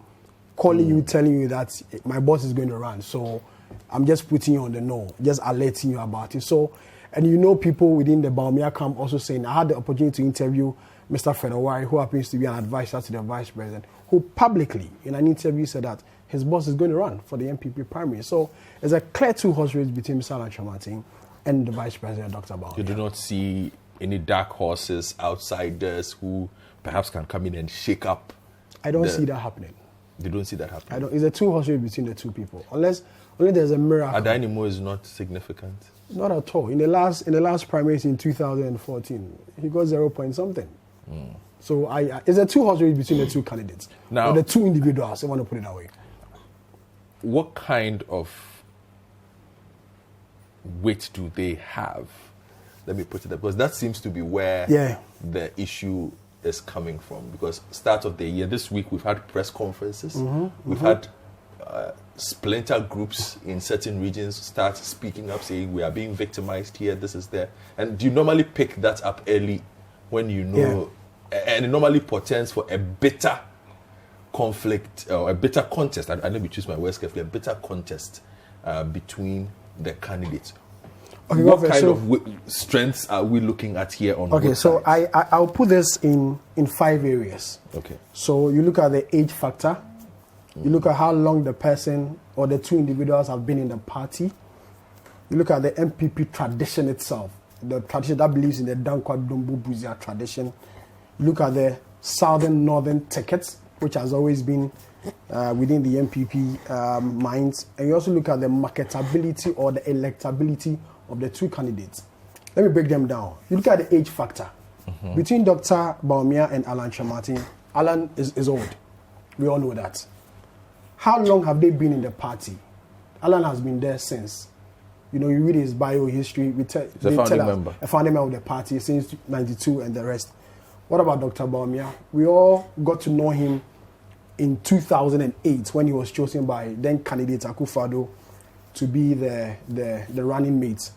calling you, telling you that my boss is going to run. So I'm just putting you on the know, just alerting you about it. So, and people within the Bawumia camp also saying, I had the opportunity to interview Mr. Fred Owari, who happens to be an advisor to the vice president, who publicly in an interview said that his boss is going to run for the NPP primary. So there's a clear 2-horse race between Mr. Alan Kyerematen and the vice president, Dr. Bawumia.
You do not see any dark horses, outsiders who perhaps can come in and shake up?
I don't see that happening.
You don't see that happening?
It's a 2-horse race between the two people. Unless only there's a miracle.
Adanimo is not significant?
Not at all. In the last primaries in 2014, he got 0 point something. So it's a 2-horse race between the two candidates.
Now,
or the two individuals, I want to put it that way.
What kind of weight do they have? Let me put it that, because that seems to be where the issue is coming from? Because start of the year, this week we've had press conferences, we've had splinter groups in certain regions start speaking up, saying we are being victimized here, this is there. And do you normally pick that up early when you know, and it normally portends for a bitter conflict or a bitter contest, I let me choose my words carefully, a bitter contest between the candidates.
Okay,
what kind of strengths are we looking at here on
Okay,
both
so
sides?
I'll put this in 5 areas.
Okay.
So you look at the age factor, you look at how long the person or the two individuals have been in the party, you look at the MPP tradition itself, the tradition that believes in the Dankwa Dombo Buzia tradition, you look at the southern-northern tickets, which has always been within the MPP minds, and you also look at the marketability or the electability of the two candidates. Let me break them down. You look at the age factor. Between Dr. Bawumia and Alan Kyerematen, Alan is old. We all know that. How long have they been in the party? Alan has been there since. You know, you read his bio history.
He's a founding member.
A founding member of the party since 92 and the rest. What about Dr. Bawumia? We all got to know him in 2008 when he was chosen by then candidate Akufo-Addo to be the running mate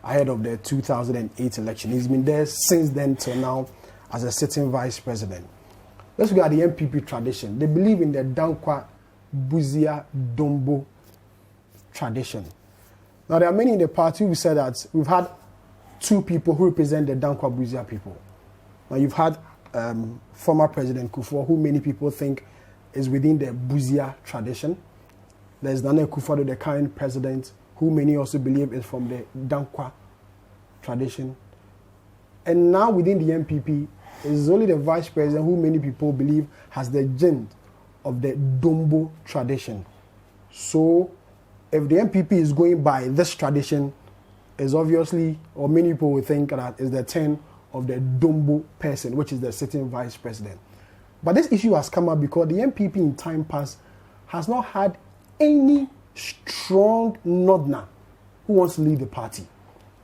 ahead of the 2008 election. He's been there since then till now as a sitting vice president. Let's look at the MPP tradition. They believe in the Dankwa Buzia Dombo tradition. Now, there are many in the party who said that we've had two people who represent the Dankwa Buzia people. Now, you've had former President Kufuor, who many people think is within the Buzia tradition. There's Nana Akufo-Addo, the current president, who many also believe is from the Dankwa tradition. And now within the MPP, it's only the vice president who many people believe has the gene of the Dombo tradition. So if the MPP is going by this tradition, is obviously, or many people will think that is the turn of the Dombo person, which is the sitting vice president. But this issue has come up because the MPP in time past has not had any strong Northerner who wants to lead the party.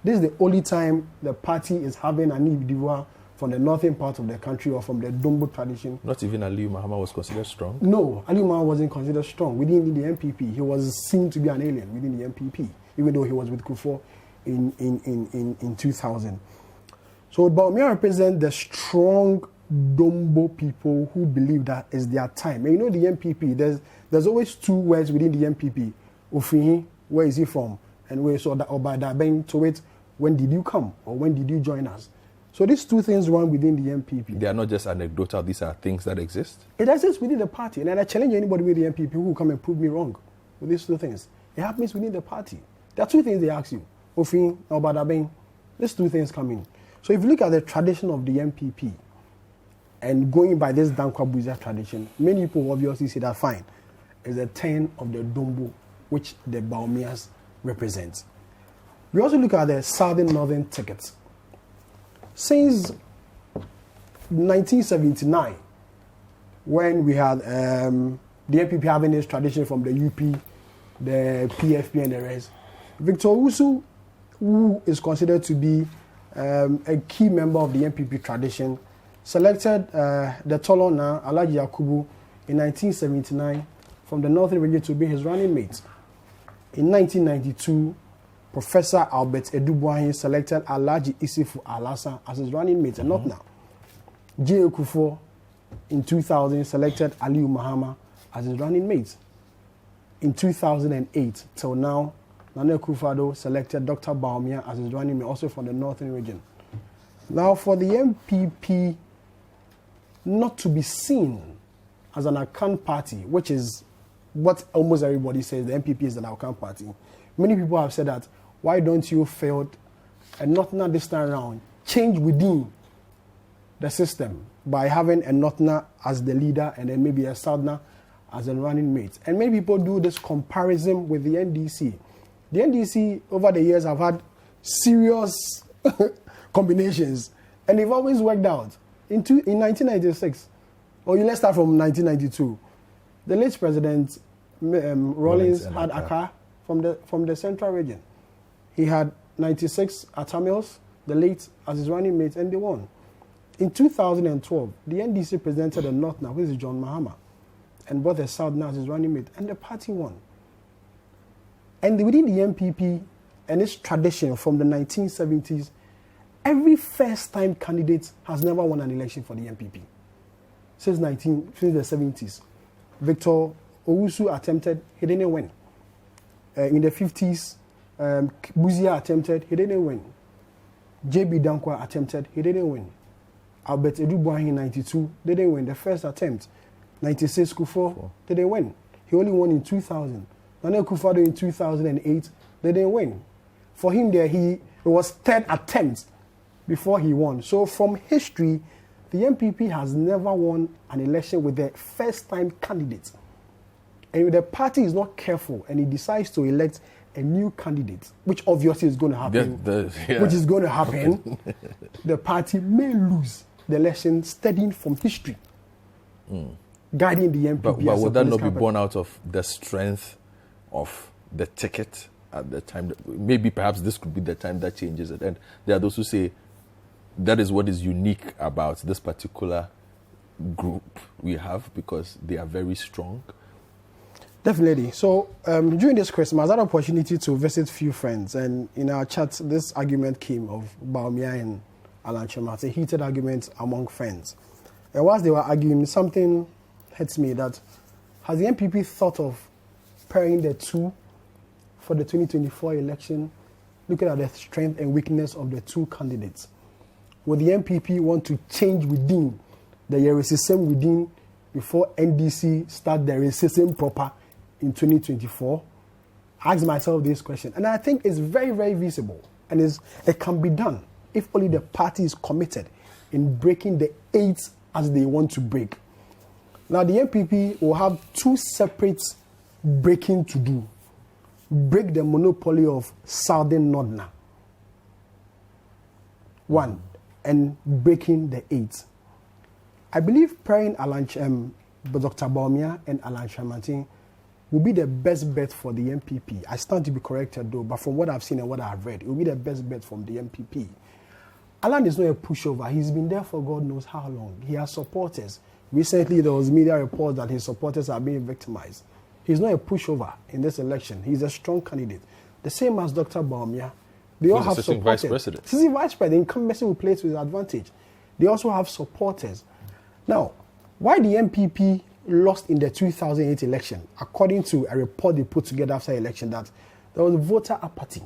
This is the only time the party is having an individual from the northern part of the country or from the Dombo tradition.
Not even Aliyu Mahama was considered strong?
No, Aliyu Mahama wasn't considered strong within the MPP. He was seen to be an alien within the MPP, even though he was with Kufuor in 2000. So Bawumia represents the strong Dombo people who believe that is their time. And you know the MPP, there's always two words within the MPP. Ofihi, where is he from? And where so that Obadabeng to it, when did you come? Or when did you join us? So these two things run within the MPP.
They are not just anecdotal, these are things that exist?
It exists within the party. And I challenge anybody with the MPP who will come and prove me wrong with these two things. It happens within the party. There are two things they ask you. Ofihi, Obadabeng. These two things come in. So if you look at the tradition of the MPP, and going by this Dankwa Buzia tradition, many people obviously say that fine, is the turn of the Dombo, which the Bawumias represent. We also look at the southern-northern tickets. Since 1979, when we had the MPP having this tradition from the UP, the PFP and the rest, Victor Owusu, who is considered to be a key member of the MPP tradition, selected the Tolona Alhaji Yakubu in 1979 from the Northern region to be his running mate. In 1992, Professor Albert Edubuahin selected Alhaji Isifu Alhassan as his running mate, and not now. J. Kufuor in 2000 selected Aliyu Mahama as his running mate. In 2008 till now, Nana Akufo-Addo selected Dr. Bawumia as his running mate, also from the Northern region. Now, for the MPP not to be seen as an account party, which is what almost everybody says, the MPP is an account party. Many people have said that, why don't you fail and not this time around, change within the system by having a Northerner as the leader and then maybe a Southerner as a running mate. And many people do this comparison with the NDC. The NDC over the years have had serious combinations and they've always worked out. In 1996, or let's start from 1992, the late President Rawlings had Accra from the central region. He had 96 Atta Mills, the late, as his running mate, and they won. In 2012, the NDC presented a North now, which is John Mahama, and brought the South now as his running mate, and the party won. And within the MPP and its tradition from the 1970s, every first-time candidate has never won an election for the MPP. Since the 70s. Victor Owusu attempted, he didn't win. In the 50s, Buzia attempted, he didn't win. J.B. Dankwa attempted, he didn't win. Albert Edubuahi in 92, didn't win the first attempt. 96, Kufuor, didn't win. He only won in 2000. Nana Akufo-Addo in 2008, they didn't win. For him there, it was third attempt before he won. So from history, the MPP has never won an election with the first-time candidate. And if the party is not careful and he decides to elect a new candidate, which obviously is going to happen, the party may lose the election studying from history, guiding the MPP.
But would that not be born out of the strength of the ticket at the time? Maybe perhaps this could be the time that changes it. And there are those who say that is what is unique about this particular group we have, because they are very strong.
Definitely. So during this Christmas, I had an opportunity to visit few friends, and in our chat, this argument came of Bawumia and Alan Kyerematen, a heated argument among friends. And whilst they were arguing, something hits me that has the MPP thought of pairing the two for the 2024 election, looking at the strength and weakness of the two candidates? Would the MPP want to change within the racism within before NDC start the racism proper in 2024? I ask myself this question, and I think it's very, very visible, and it can be done if only the party is committed in breaking the 8 as they want to break. Now, the MPP will have two separate breaking to do. Break the monopoly of Southern Northerner. One, and breaking the 8. I believe pairing Dr. Bawumia and Alan Kyerematen will be the best bet for the MPP. I stand to be corrected though, but from what I've seen and what I've read, it will be the best bet from the MPP. Alan is not a pushover. He's been there for God knows how long. He has supporters. Recently, there was media reports that his supporters are being victimized. He's not a pushover in this election. He's a strong candidate. The same as Dr. Bawumia. They all have supporters.
Vice president.
Sitting vice president, incumbency will play to his advantage. They also have supporters. Now, why the MPP lost in the 2008 election, according to a report they put together after the election, that there was voter apathy,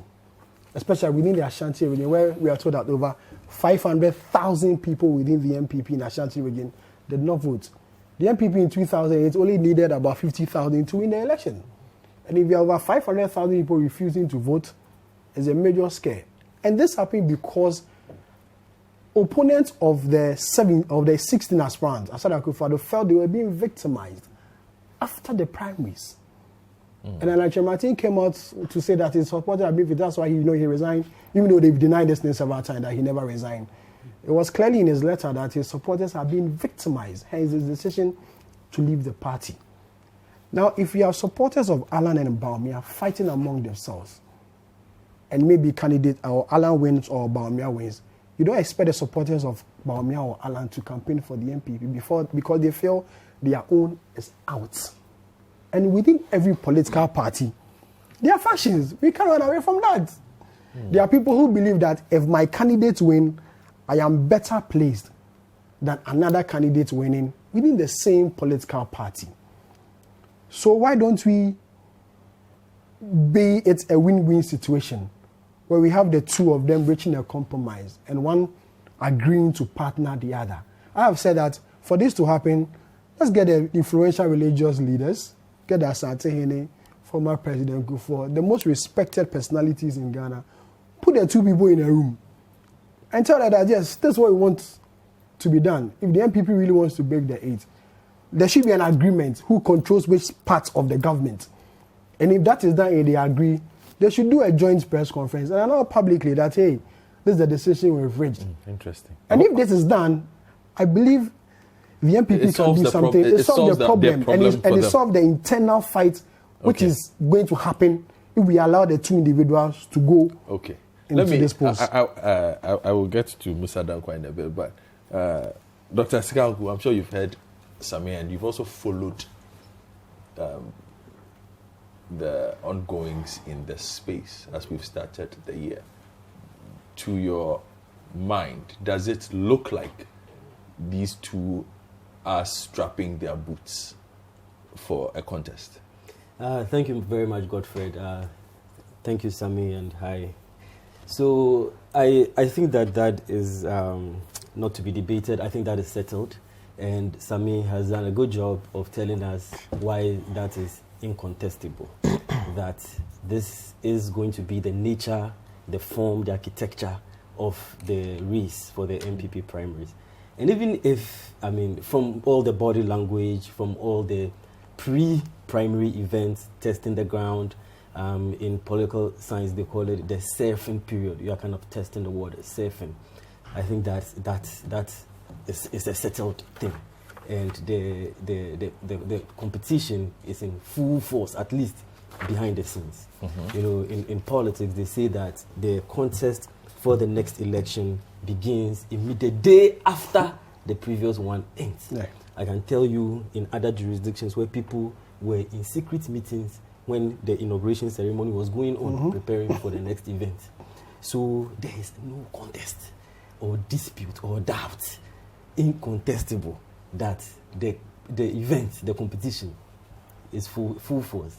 especially within the Ashanti region, where we are told that over 500,000 people within the MPP in the Ashanti region did not vote. The MPP in 2008 only needed about 50,000 to win the election. And if you have over 500,000 people refusing to vote, it's a major scare. And this happened because opponents of the 16 aspirants, Asad Akufo-Addo, felt they were being victimized after the primaries. And Alan Kyerematen came out to say that his supporters are being victimized. That's why he resigned, even though they've denied this several times that he never resigned. It was clearly in his letter that his supporters are being victimized, hence his decision to leave the party. Now, if you have supporters of Alan and Bawumia fighting among themselves, and maybe candidate or Alan wins or Bawumia wins, you don't expect the supporters of Bawumia or Alan to campaign for the MPP because they feel their own is out. And within every political party, there are factions. We can't run away from that. There are people who believe that if my candidates win, I am better placed than another candidate winning within the same political party. So why don't we be it a win-win situation where we have the two of them reaching a compromise and one agreeing to partner the other? I have said that for this to happen, let's get the influential religious leaders, get the Asante Hene, former President Kufuor, the most respected personalities in Ghana, put the two people in a room and tell them that, yes, that's what we want to be done. If the MPP really wants to break the 8, there should be an agreement who controls which part of the government. And if that is done and they agree, they should do a joint press conference and announce publicly that, hey, this is the decision we've reached.
Interesting.
And if this is done, I believe the MPP can do something. It solves the problem. And it solves the internal fight, which is going to happen if we allow the two individuals to go into this post.
I will get to Musa Dankwa in a bit, but Dr. Sikanku, I'm sure you've heard Samir, and you've also followed the ongoings in the space as we've started the year. To your mind, does it look like these two are strapping their boots for a contest?
Thank you very much, Godfred. Thank you, Sami, and hi. So I think that is not to be debated. I think that is settled. And Sami has done a good job of telling us why that is incontestable. That this is going to be the nature, the form, the architecture of the race for the MPP primaries. And even if, from all the body language, from all the pre-primary events, testing the ground, in political science they call it the surfing period. You are kind of testing the water, surfing. I think that is a settled thing. And the competition is in full force, at least behind the scenes. Mm-hmm. You know, in politics, they say that the contest for the next election begins the day after the previous one ends. Yeah. I can tell you in other jurisdictions where people were in secret meetings when the inauguration ceremony was going on, mm-hmm. preparing for the next event. So there is no contest or dispute or doubt, incontestable, that the event, the competition is full force.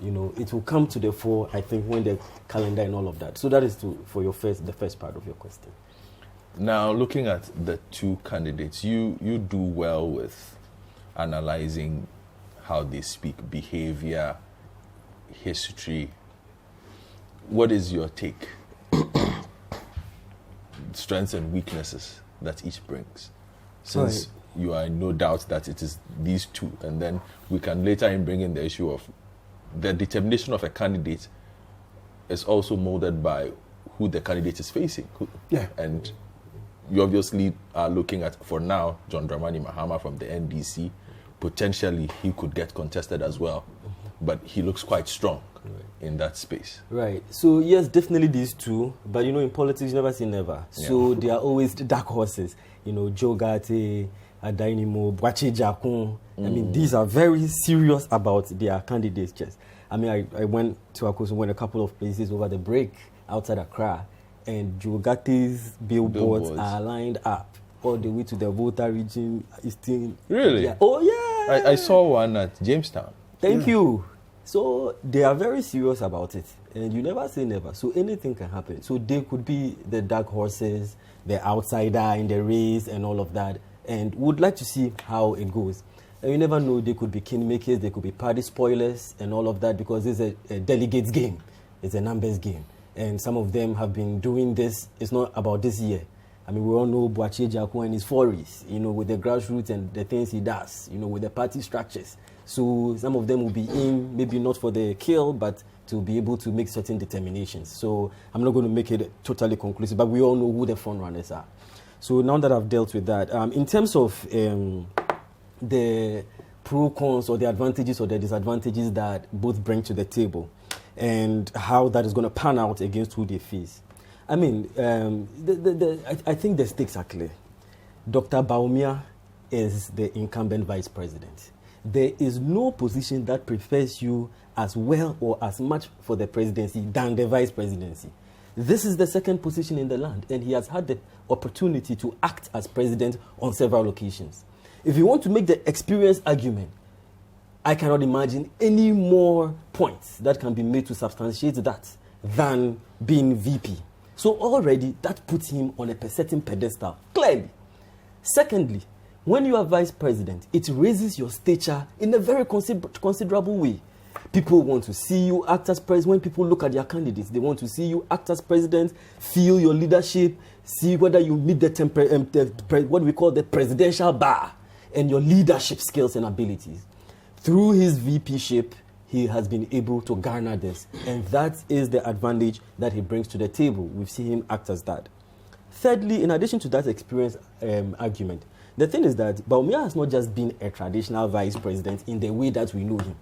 You know, it will come to the fore, I think, when the calendar and all of that. So that is for the first part of your question.
Now, looking at the two candidates, you do well with analyzing how they speak, behavior, history. What is your take? Strengths and weaknesses that each brings. Since you are in no doubt that it is these two, and then we can later bring in the issue of the determination of a candidate is also molded by who the candidate is facing.
Yeah.
And you obviously are looking at, for now, John Dramani Mahama from the NDC. Potentially, he could get contested as well. But he looks quite strong in that space.
Right. So, yes, definitely these two. But, you know, in politics, you never say never. Yeah. So, they are always the dark horses. You know, Joe Gate, Adainimo, Boache Jakun. I mean, these are very serious about their candidates. Just, I mean, I went to a couple of places over the break outside Accra, and Joe Gate's billboards are lined up all the way to the Volta region.
Really?
Yeah. Oh, yeah.
I saw one at Jamestown.
Thank you. So they are very serious about it, and you never say never. So anything can happen. So they could be the dark horses, the outsider in the race, and all of that. And would like to see how it goes. And you never know, they could be kingmakers, they could be party spoilers and all of that, because it's a delegates game. It's a numbers game. And some of them have been doing this. It's not about this year. I mean, we all know Boache Jakun and his forays, you know, with the grassroots and the things he does, you know, with the party structures. So some of them will be in, maybe not for the kill, but to be able to make certain determinations. So I'm not going to make it totally conclusive, but we all know who the front runners are. So now that I've dealt with that, in terms of the pro-cons or the advantages or the disadvantages that both bring to the table and how that is going to pan out against who they face. I mean, I think the stakes are clear. Dr. Bawumia is the incumbent vice president. There is no position that prepares you as well or as much for the presidency than the vice presidency. This is the second position in the land, and he has had the opportunity to act as president on several occasions. If you want to make the experience argument, I cannot imagine any more points that can be made to substantiate that than being VP. So already that puts him on a certain pedestal, clearly. Secondly, when you are vice president, it raises your stature in a very considerable way. People want to see you act as president. When people look at their candidates, they want to see you act as president, feel your leadership, see whether you meet what we call the presidential bar and your leadership skills and abilities. Through his VP-ship, he has been able to garner this. And that is the advantage that he brings to the table. We've seen him act as that. Thirdly, in addition to that experience argument, the thing is that Bawumia has not just been a traditional vice president in the way that we know him.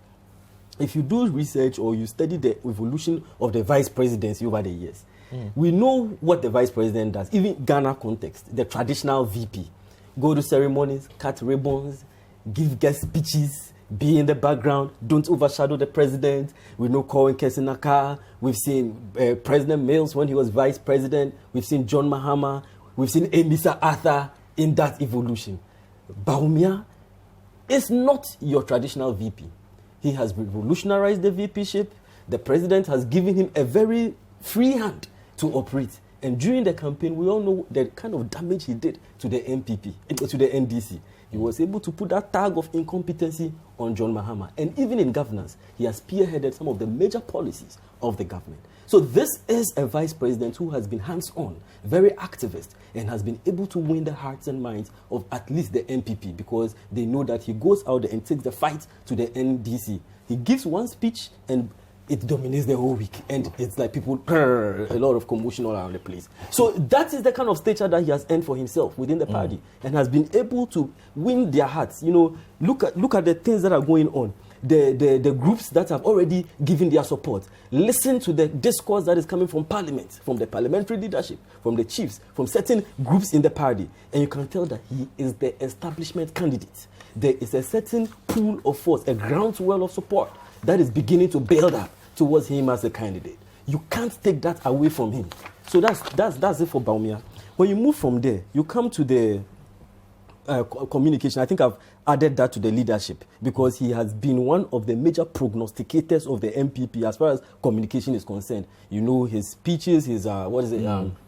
If you do research or you study the evolution of the vice presidency over the years, We know what the vice president does, even Ghana context, the traditional VP. Go to ceremonies, cut ribbons, give guest speeches, be in the background, don't overshadow the president. We know Corwin Kessinaka. We've seen President Mills when he was vice president. We've seen John Mahama. We've seen Amisa Arthur in that evolution. Bawumia is not your traditional VP. He has revolutionized the VP-ship. The president has given him a very free hand to operate. And during the campaign, we all know the kind of damage he did to the MPP, to the NDC. He was able to put that tag of incompetency on John Mahama. And even in governance, he has spearheaded some of the major policies of the government. So this is a vice president who has been hands-on, very activist, and has been able to win the hearts and minds of at least the MPP, because they know that he goes out there and takes the fight to the NDC. He gives one speech and it dominates the whole week, and it's like people, a lot of commotion all around the place. So that is the kind of stature that he has earned for himself within the party, and has been able to win their hearts. You know, look at the things that are going on. The groups that have already given their support. Listen to the discourse that is coming from parliament, from the parliamentary leadership, from the chiefs, from certain groups in the party, and you can tell that he is the establishment candidate. There is a certain pool of force, a groundswell of support that is beginning to build up towards him as a candidate. You can't take that away from him. So that's it for Bawumia. When you move from there, you come to the communication. I think I've added that to the leadership, because he has been one of the major prognosticators of the MPP as far as communication is concerned. You know, his speeches, his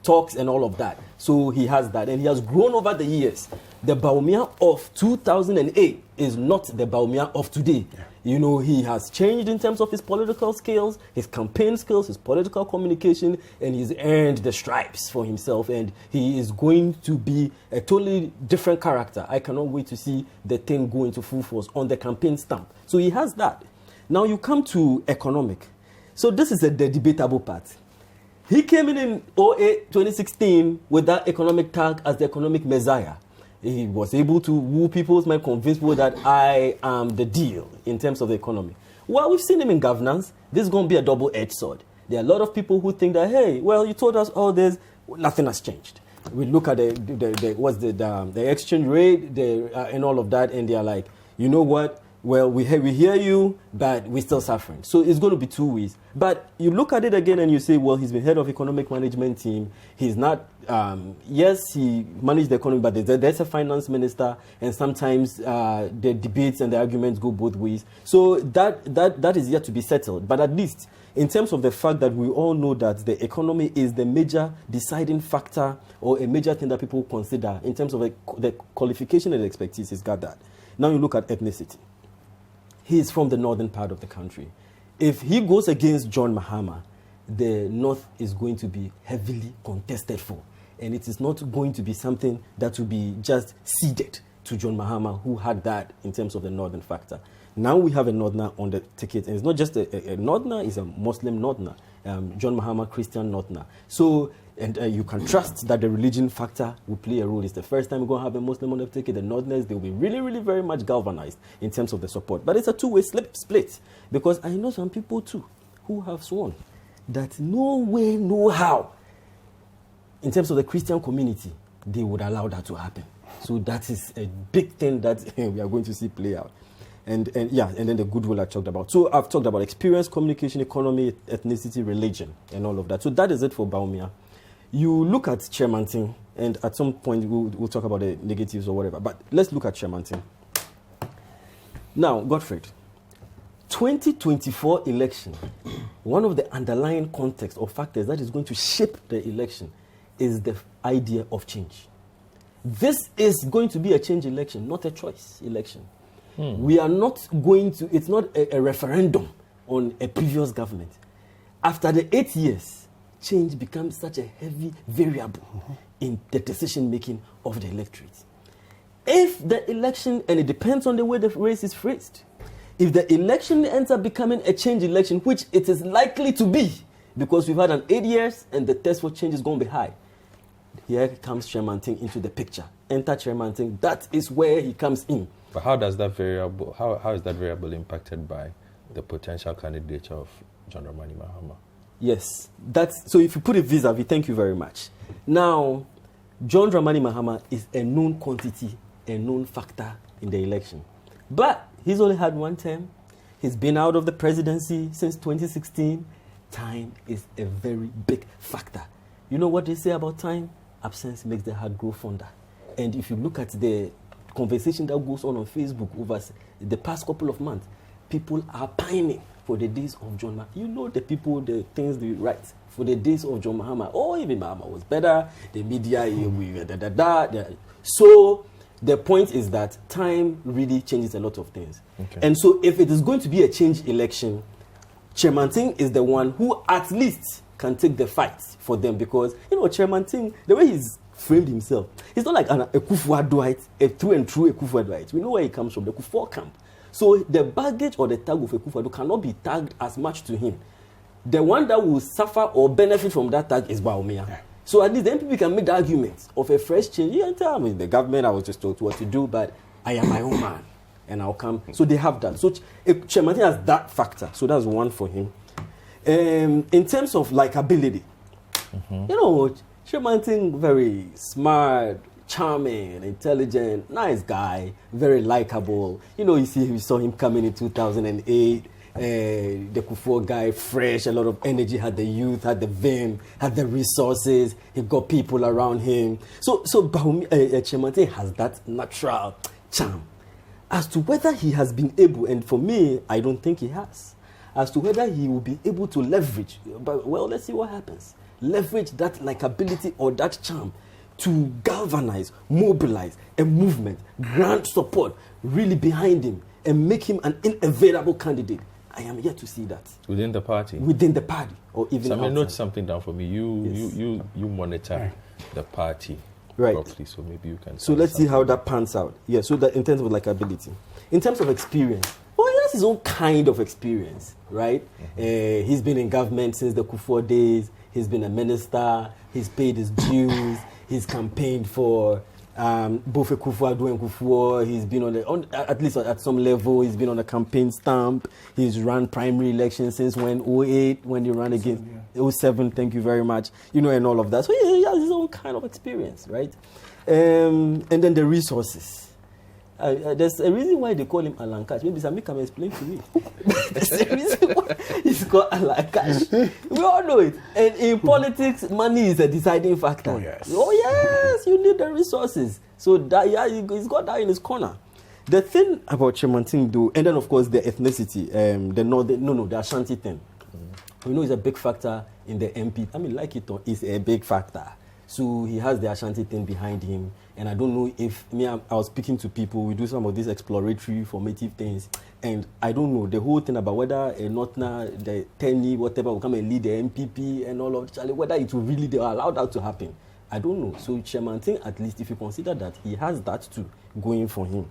talks and all of that. So he has that, and he has grown over the years. The Bawumia of 2008 is not the Bawumia of today. Yeah. You know, he has changed in terms of his political skills, his campaign skills, his political communication, and he's earned the stripes for himself, and he is going to be a totally different character. I cannot wait to see the thing go into full force on the campaign stamp. So he has that. Now you come to economic. So this is the debatable part. He came in 2016 with that economic tag as the economic messiah. He was able to woo people's mind, convince people that I am the deal in terms of the economy. Well, we've seen him in governance. This is going to be a double-edged sword. There are a lot of people who think that, hey, well, you told us all this, nothing has changed. We look at the exchange rate and all of that, and they are like, you know what? Well, we hear you, but we're still suffering. So it's going to be two ways. But you look at it again and you say, well, he's been head of economic management team. He's not, yes, he managed the economy, but there's a finance minister, and sometimes the debates and the arguments go both ways. So that is yet to be settled. But at least in terms of the fact that we all know that the economy is the major deciding factor, or a major thing that people consider in terms of the qualification and the expertise, he's got that. Now you look at ethnicity. He is from the northern part of the country. If he goes against John Mahama, the north is going to be heavily contested for. And it is not going to be something that will be just ceded to John Mahama, who had that in terms of the northern factor. Now we have a northerner on the ticket. And it's not just a northerner, it's a Muslim northerner. John Mahama, Christian northerner. So, and you can trust that the religion factor will play a role. It's the first time we're going to have a Muslim on the ticket. The northerners, they'll be really, really very much galvanized in terms of the support. But it's a two-way split. Because I know some people too who have sworn that no way, no how, in terms of the Christian community, they would allow that to happen. So that is a big thing that we are going to see play out. And then the goodwill I talked about. So I've talked about experience, communication, economy, ethnicity, religion, and all of that. So that is it for Bawumia. You look at Chairman Ting, and at some point we'll talk about the negatives or whatever. But let's look at Chairman Ting. Now, Godfred, 2024 election, one of the underlying context or factors that is going to shape the election is the idea of change. This is going to be a change election, not a choice election. We are not going to, it's not a referendum on a previous government. After the 8 years, change becomes such a heavy variable in the decision-making of the electorate. If the election, and it depends on the way the race is phrased, if the election ends up becoming a change election, which it is likely to be, because we've had an 8 years and the test for change is going to be high, here comes Chairman Ting into the picture. Enter Chairman Ting, that is where he comes in.
But how does that variable, how is that variable impacted by the potential candidature of John Dramani Mahama?
Yes, that's so. If you put it vis-a-vis, thank you very much. Now, John Dramani Mahama is a known quantity, a known factor in the election, but he's only had one term. He's been out of the presidency since 2016. Time is a very big factor. You know what they say about time? Absence makes the heart grow fonder. And if you look at the conversation that goes on Facebook over the past couple of months, people are pining for the days of John Mahama. You know the people, the things they write for the days of John Mahama. Oh, even Mahama was better. The media, So the point is that time really changes a lot of things. Okay. And so if it is going to be a change election, Chairman Ting is the one who at least can take the fight for them, because, Chairman Ting, the way he's framed himself, he's not like a Kufuor-Addoite, a through and through a Kufuor-Addoite. We know where he comes from, the Kufuor camp. So the baggage or the tag of a Kufuor cannot be tagged as much to him. The one that will suffer or benefit from that tag is Bawumia. Yeah. So at least the NPP can make the argument of a fresh change. You can tell me the government, I was just told what to do, but I am my own man and I'll come. So they have that. So Chairman Ting has that factor. So that's one for him. In terms of likability, Chairman Ting, very smart, charming, intelligent, nice guy, very likable. You see, we saw him coming in 2008. The Kufuor guy, fresh, a lot of energy, had the youth, had the vim, had the resources. He got people around him. So Chairman Ting has that natural charm. As to whether he has been able, and for me, I don't think he has, as to whether he will be able to leverage, but let's see what happens. Leverage that likability or that charm to galvanize, mobilize a movement, grant support really behind him, and make him an inevitable candidate. I am yet to see that.
Within the party?
Within the party, or even outside.
Note something down for me. You monitor the party properly, so maybe you can...
So let's see how that pans out. Yeah, so that in terms of likability. In terms of experience, he has his own kind of experience, right? Mm-hmm. He's been in government since the Kufuor days. He's been a minister. He's paid his dues. He's campaigned for both Kufuor and Kufuor. He's been at least at some level, he's been on a campaign stamp. He's run primary elections since 2008, when he ran against 07, thank you very much, and all of that. So he has his own kind of experience, right? And then the resources. There's a reason why they call him Alan Cash. Maybe Sami can explain to me. There's a reason why he's called Alan Cash. We all know it. And in politics, money is a deciding factor. Oh yes, you need the resources. So he's got that in his corner. The thing about Chairman Ting, though, and then of course the ethnicity, the Ashanti thing. We know it's a big factor in the MP. I mean, like it or it's a big factor. So he has the Ashanti thing behind him. And I don't know if, I was speaking to people, we do some of these exploratory, formative things, and I don't know the whole thing about whether a Notna, the Tenny, whatever, will come and lead the MPP and all of that, whether it will really allow that to happen. I don't know. So Chairman Ting, at least if you consider that, he has that too going for him.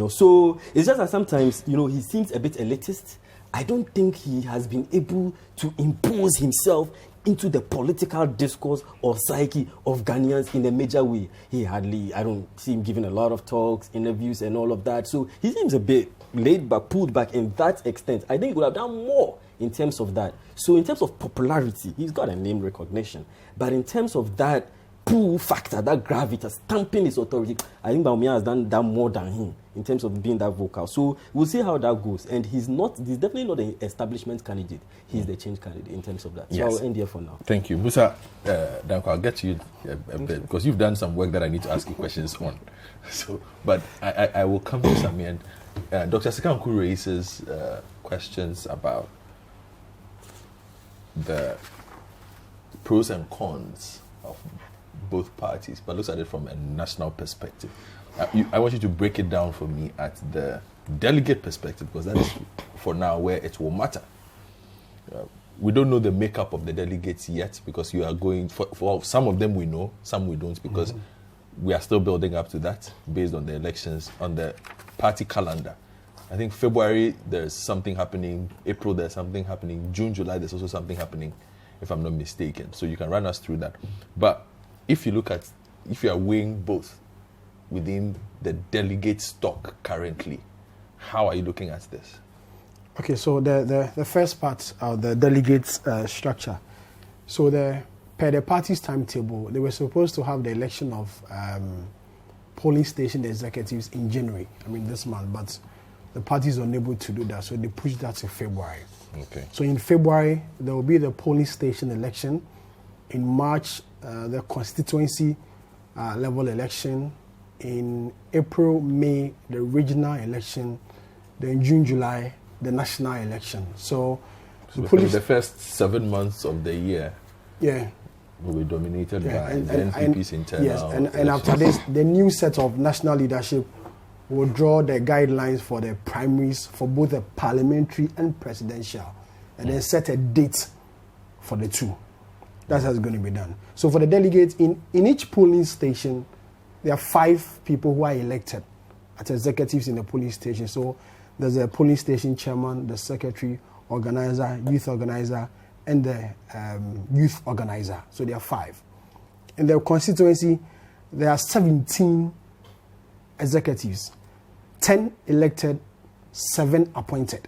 So it's just that sometimes, he seems a bit elitist. I don't think he has been able to impose himself into the political discourse or psyche of Ghanaians in a major way. I don't see him giving a lot of talks, interviews, and all of that. So he seems a bit laid back, pulled back in that extent. I think he would have done more in terms of that. So in terms of popularity, he's got a name recognition. But in terms of that pull factor, that gravitas, stamping his authority, I think Bawumia has done that more than him in terms of being that vocal. So we'll see how that goes. And he's definitely not an establishment candidate. He's the change candidate in terms of that. So I'll end here for now.
Thank you. Musa, Danko, I'll get to you a bit because you've done some work that I need to ask you questions on. But I will come to Sami. And Dr. Sekanku raises questions about the pros and cons of both parties, but looks at it from a national perspective. I want you to break it down for me at the delegate perspective, because that is for now where it will matter. We don't know the makeup of the delegates yet, because you are going for some of them we know, some we don't, because we are still building up to that based on the elections, on the party calendar. I think February there's something happening, April there's something happening, June, July there's also something happening, if I'm not mistaken. So you can run us through that. But if you are weighing both within the delegate stock currently, how are you looking at this?
Okay, so the first part of the delegates structure. So per the party's timetable, they were supposed to have the election of polling station executives in January, this month, but the party is unable to do that, so they pushed that to February.
Okay.
So in February, there will be the polling station election. In March, the constituency level election. In April, May, the regional election. Then June, July, the national election. So
the first 7 months of the year, will be dominated by the NPP's internal.
Yes, and after this, the new set of national leadership will draw the guidelines for the primaries for both the parliamentary and presidential, and then set a date for the two. That's how it's going to be done. So for the delegates, in each polling station, there are 5 people who are elected as executives in the polling station. So there's a polling station chairman, the secretary, organizer, youth organizer, and the youth organizer. So there are 5. In the constituency, there are 17 executives, 10 elected, 7 appointed.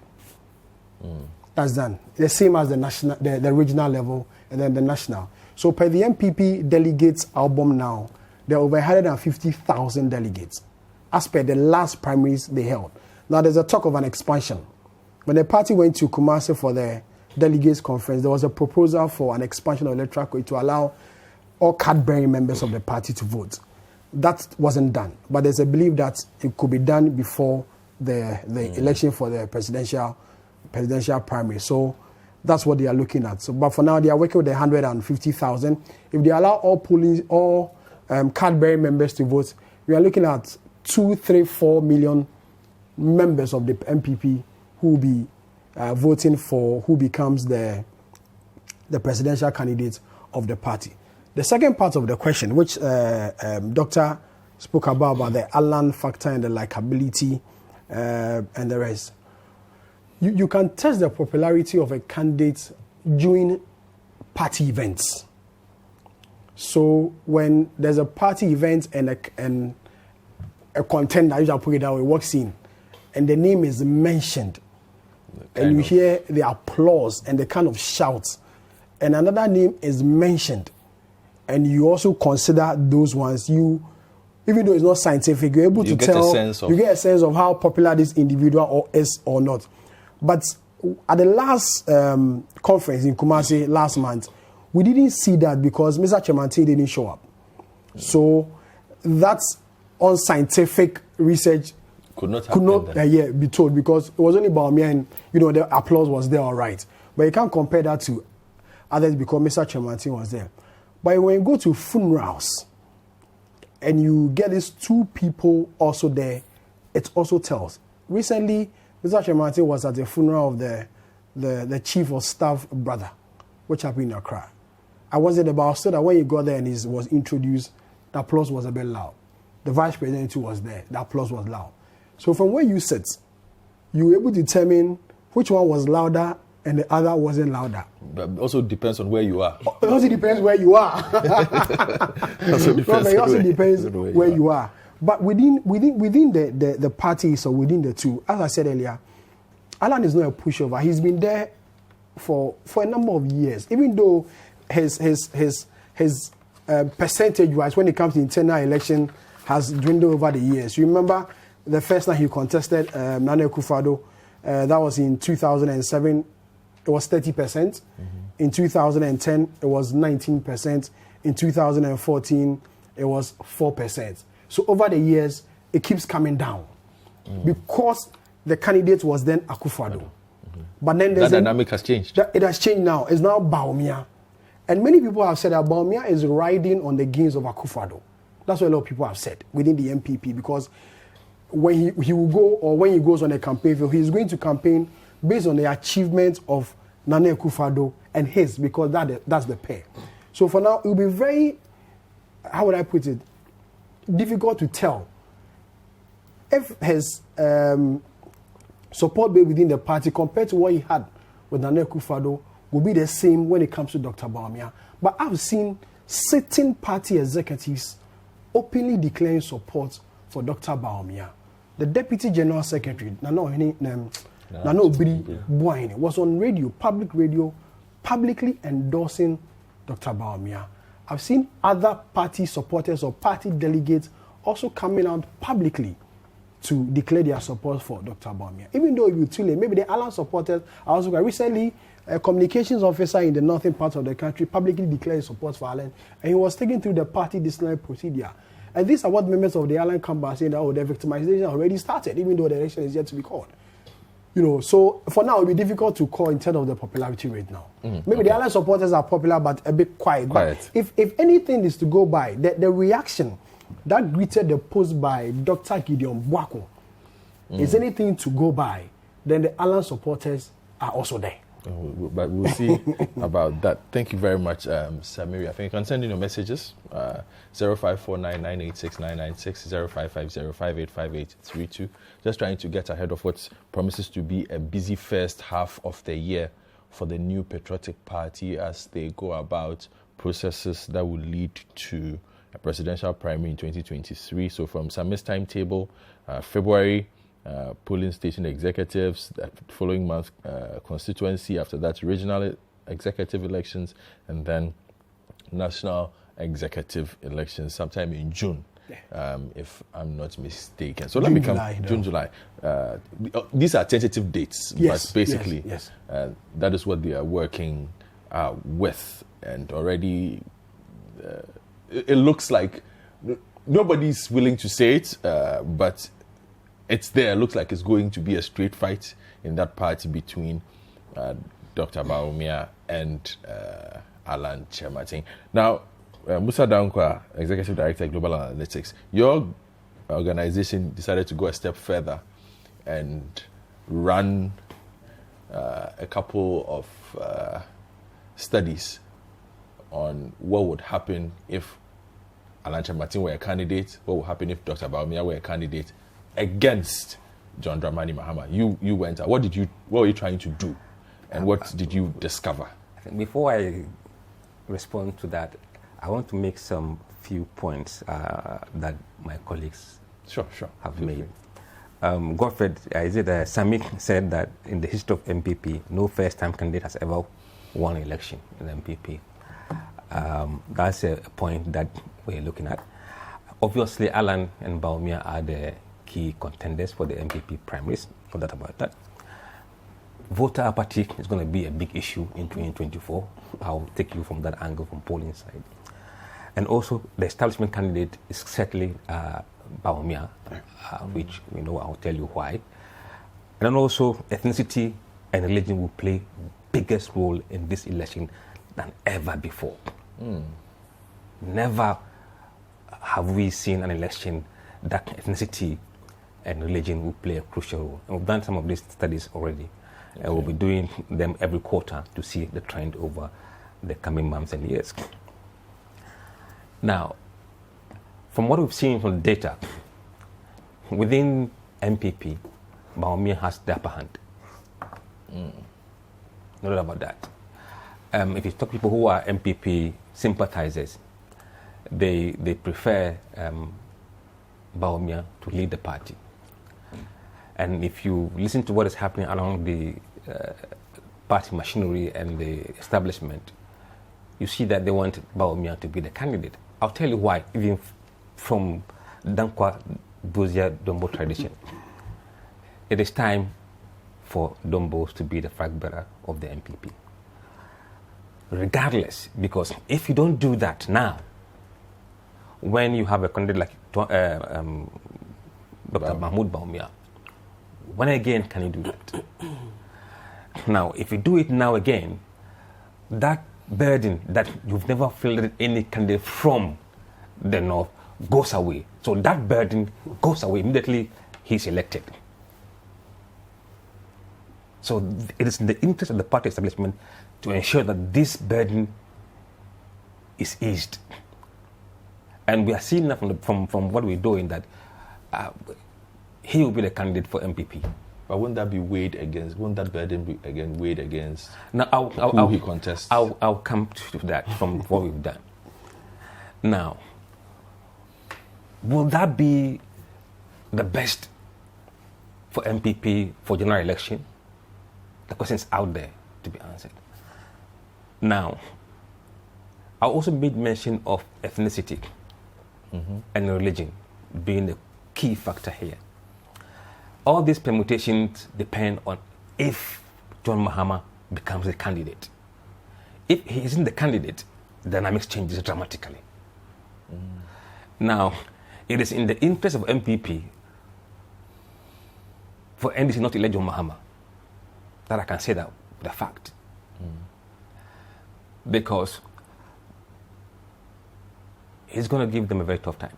That's done. The same as the national, the regional level, and then the national. So per the MPP delegates album now, there are over 150,000 delegates, as per the last primaries they held. Now there's a talk of an expansion. When the party went to Kumasi for the delegates conference, there was a proposal for an expansion of electoral college to allow all card-bearing members of the party to vote. That wasn't done, but there's a belief that it could be done before the election for the presidential primary. So that's what they are looking at. So, but for now, they are working with the 150,000. If they allow all card-bearing members to vote, we are looking at 2, 3, 4 million members of the MPP who will be voting for who becomes the presidential candidate of the party. The second part of the question, which Doctor spoke about the Allan factor and the likability and the rest. You can test the popularity of a candidate during party events. So when there's a party event and a contender, usually put it that way, walks in, and the name is mentioned, and you hear the applause and the kind of shouts, and another name is mentioned, and you also consider those ones, even though it's not scientific, you're able to tell, you get a sense of how popular this individual is or not. But at the last conference in Kumasi last month, we didn't see that because Mr. Chemanti didn't show up. So that's unscientific research could not be told, because it was only Bawumia and the applause was there, all right. But you can't compare that to others because Mr. Chemanti was there. But when you go to funerals and you get these 2 people also there, it also tells. Recently, Mr. Chemanti was at the funeral of the chief of staff brother, which happened in Accra. I wasn't about so that when he got there and he was introduced, the applause was a bit loud. The vice president too was there. The applause was loud. So from where you sit, you were able to determine which one was louder and the other wasn't louder.
But it also depends on where you are.
It also depends where you are. It also depends where you are. But within the parties or within the two, as I said earlier, Allan is not a pushover. He's been there for a number of years. Even though his percentage-wise, when it comes to internal election, has dwindled over the years. You remember the first time he contested Nana Akufo-Addo, that was in 2007. It was 30%. Mm-hmm. In 2010, it was 19%. In 2014, it was 4%. So over the years, it keeps coming down because the candidate was then Akufo-Addo. Mm-hmm. But then that
dynamic has changed.
It has changed now. It's now Bawumia. And many people have said that Bawumia is riding on the gains of Akufo-Addo. That's what a lot of people have said within the MPP, because when he will go, or when he goes on a campaign field, he's going to campaign based on the achievements of Nana Akufo-Addo and his, because that's the pair. So for now, it will be very, how would I put it, difficult to tell if his support base within the party compared to what he had with Nana Akufo-Addo will be the same when it comes to Dr. Bawumia. But I've seen sitting party executives openly declaring support for Dr. Bawumia. The Deputy General Secretary, Nana Obiri Boyne was on radio, publicly endorsing Dr. Bawumia. I've seen other party supporters or party delegates also coming out publicly to declare their support for Dr. Bawumia. Even though it will be too late, maybe the Alan supporters are also going. Recently, a communications officer in the northern part of the country publicly declared his support for Alan, and he was taken through the party disciplinary procedure. And these are what members of the Alan camp are saying that the victimization already started, even though the election is yet to be called. So for now, it will be difficult to call in terms of the popularity rate now. Maybe the Alan supporters are popular, but a bit quiet. But if anything is to go by, the reaction that greeted the post by Dr. Gideon Boako is anything to go by, then the Alan supporters are also there.
But we'll see about that. Thank you very much, Samiri. I think you can send in your messages. 0549986996, 0550585832. Just trying to get ahead of what promises to be a busy first half of the year for the New Patriotic Party as they go about processes that will lead to a presidential primary in 2023. So from Sami's timetable, February, polling station executives, that following month constituency, after that regional executive elections, and then national executive elections sometime in June, if I'm not mistaken. So let me come June, July. These are tentative dates, but basically that is what they are working with, and already it looks like nobody's willing to say it, but it's there. It looks like it's going to be a straight fight in that party between Dr. Bawumia and Alan Kyerematen. Now, Musa Dankwa, Executive Director of Global Analytics, your organization decided to go a step further and run a couple of studies on what would happen if Alan Kyerematen were a candidate, what would happen if Dr. Bawumia were a candidate against John Dramani Mahama. You went out. What were you trying to do, and what did you discover?
Before I respond to that, I want to make some few points that my colleagues have made. Godfred, Sami said that in the history of MPP, no first-time candidate has ever won an election in MPP. That's a point that we're looking at. Obviously, Alan and Bawumia are the key contenders for the MPP primaries, no doubt about that. Voter apathy is going to be a big issue in 2024. I'll take you from that angle, from polling side. And also, the establishment candidate is certainly Bawumia, which I'll tell you why. And then also, ethnicity and religion will play biggest role in this election than ever before. Never have we seen an election that ethnicity and religion will play a crucial role. And we've done some of these studies already. And we'll be doing them every quarter to see the trend over the coming months and years. Now, from what we've seen from the data, within MPP, Bawumia has the upper hand. No doubt about that. If you talk to people who are MPP sympathizers, they prefer Bawumia to lead the party. And if you listen to what is happening along the party machinery and the establishment, you see that they want Bawumia to be the candidate. I'll tell you why, even from Dankwa Dozia Dombo tradition. It is time for Dombos to be the flag bearer of the MPP. Regardless, because if you don't do that now, when you have a candidate like Dr. Mahmoud Bawumia, when again can you do that? Now, if you do it now again, that burden that you've never fielded any candidate from the north goes away. So that burden goes away immediately he's elected. So it is in the interest of the party establishment to ensure that this burden is eased. And we are seeing that from what we're doing that he will be the candidate for MPP.
But wouldn't that be weighed against? Wouldn't that burden be again weighed against
now,
who he contests?
I'll come to that from what we've done. Now, will that be the best for MPP for general election? the questions out there to be answered. Now, I also made mention of ethnicity and religion being a key factor here. All these permutations depend on if John Mahama becomes a candidate. If he isn't the candidate, the dynamics changes dramatically. Now, it is in the interest of MPP for NDC not to elect John Mahama. That I can say that with a fact. Because he's going to give them a very tough time.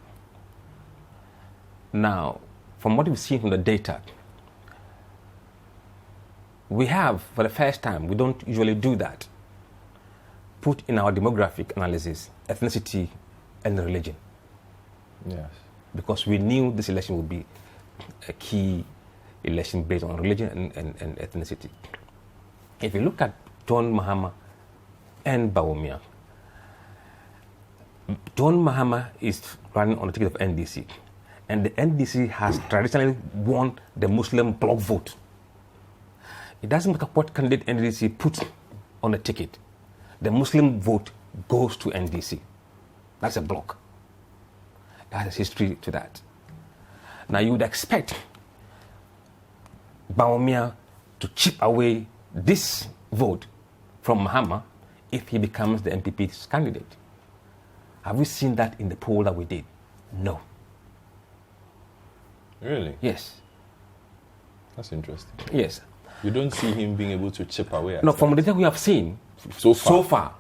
Now, from what we've seen from the data, we have, for the first time, we don't usually do that, put in our demographic analysis ethnicity and religion.
Yes.
Because we knew this election would be a key election based on religion and ethnicity. If you look at John Mahama and Bawumia, John Mahama is running on the ticket of NDC, and the NDC has traditionally won the Muslim bloc vote. It doesn't matter what candidate NDC puts on the ticket, the Muslim vote goes to NDC. That's a bloc. It has a history to that. Now you would expect Bawumia to chip away this vote from Mahama if he becomes the MPP's candidate. Have we seen that in the poll that we did? No.
Really?
Yes.
That's interesting.
Yes.
You don't see him being able to chip away at
No, from the data we have seen
so far.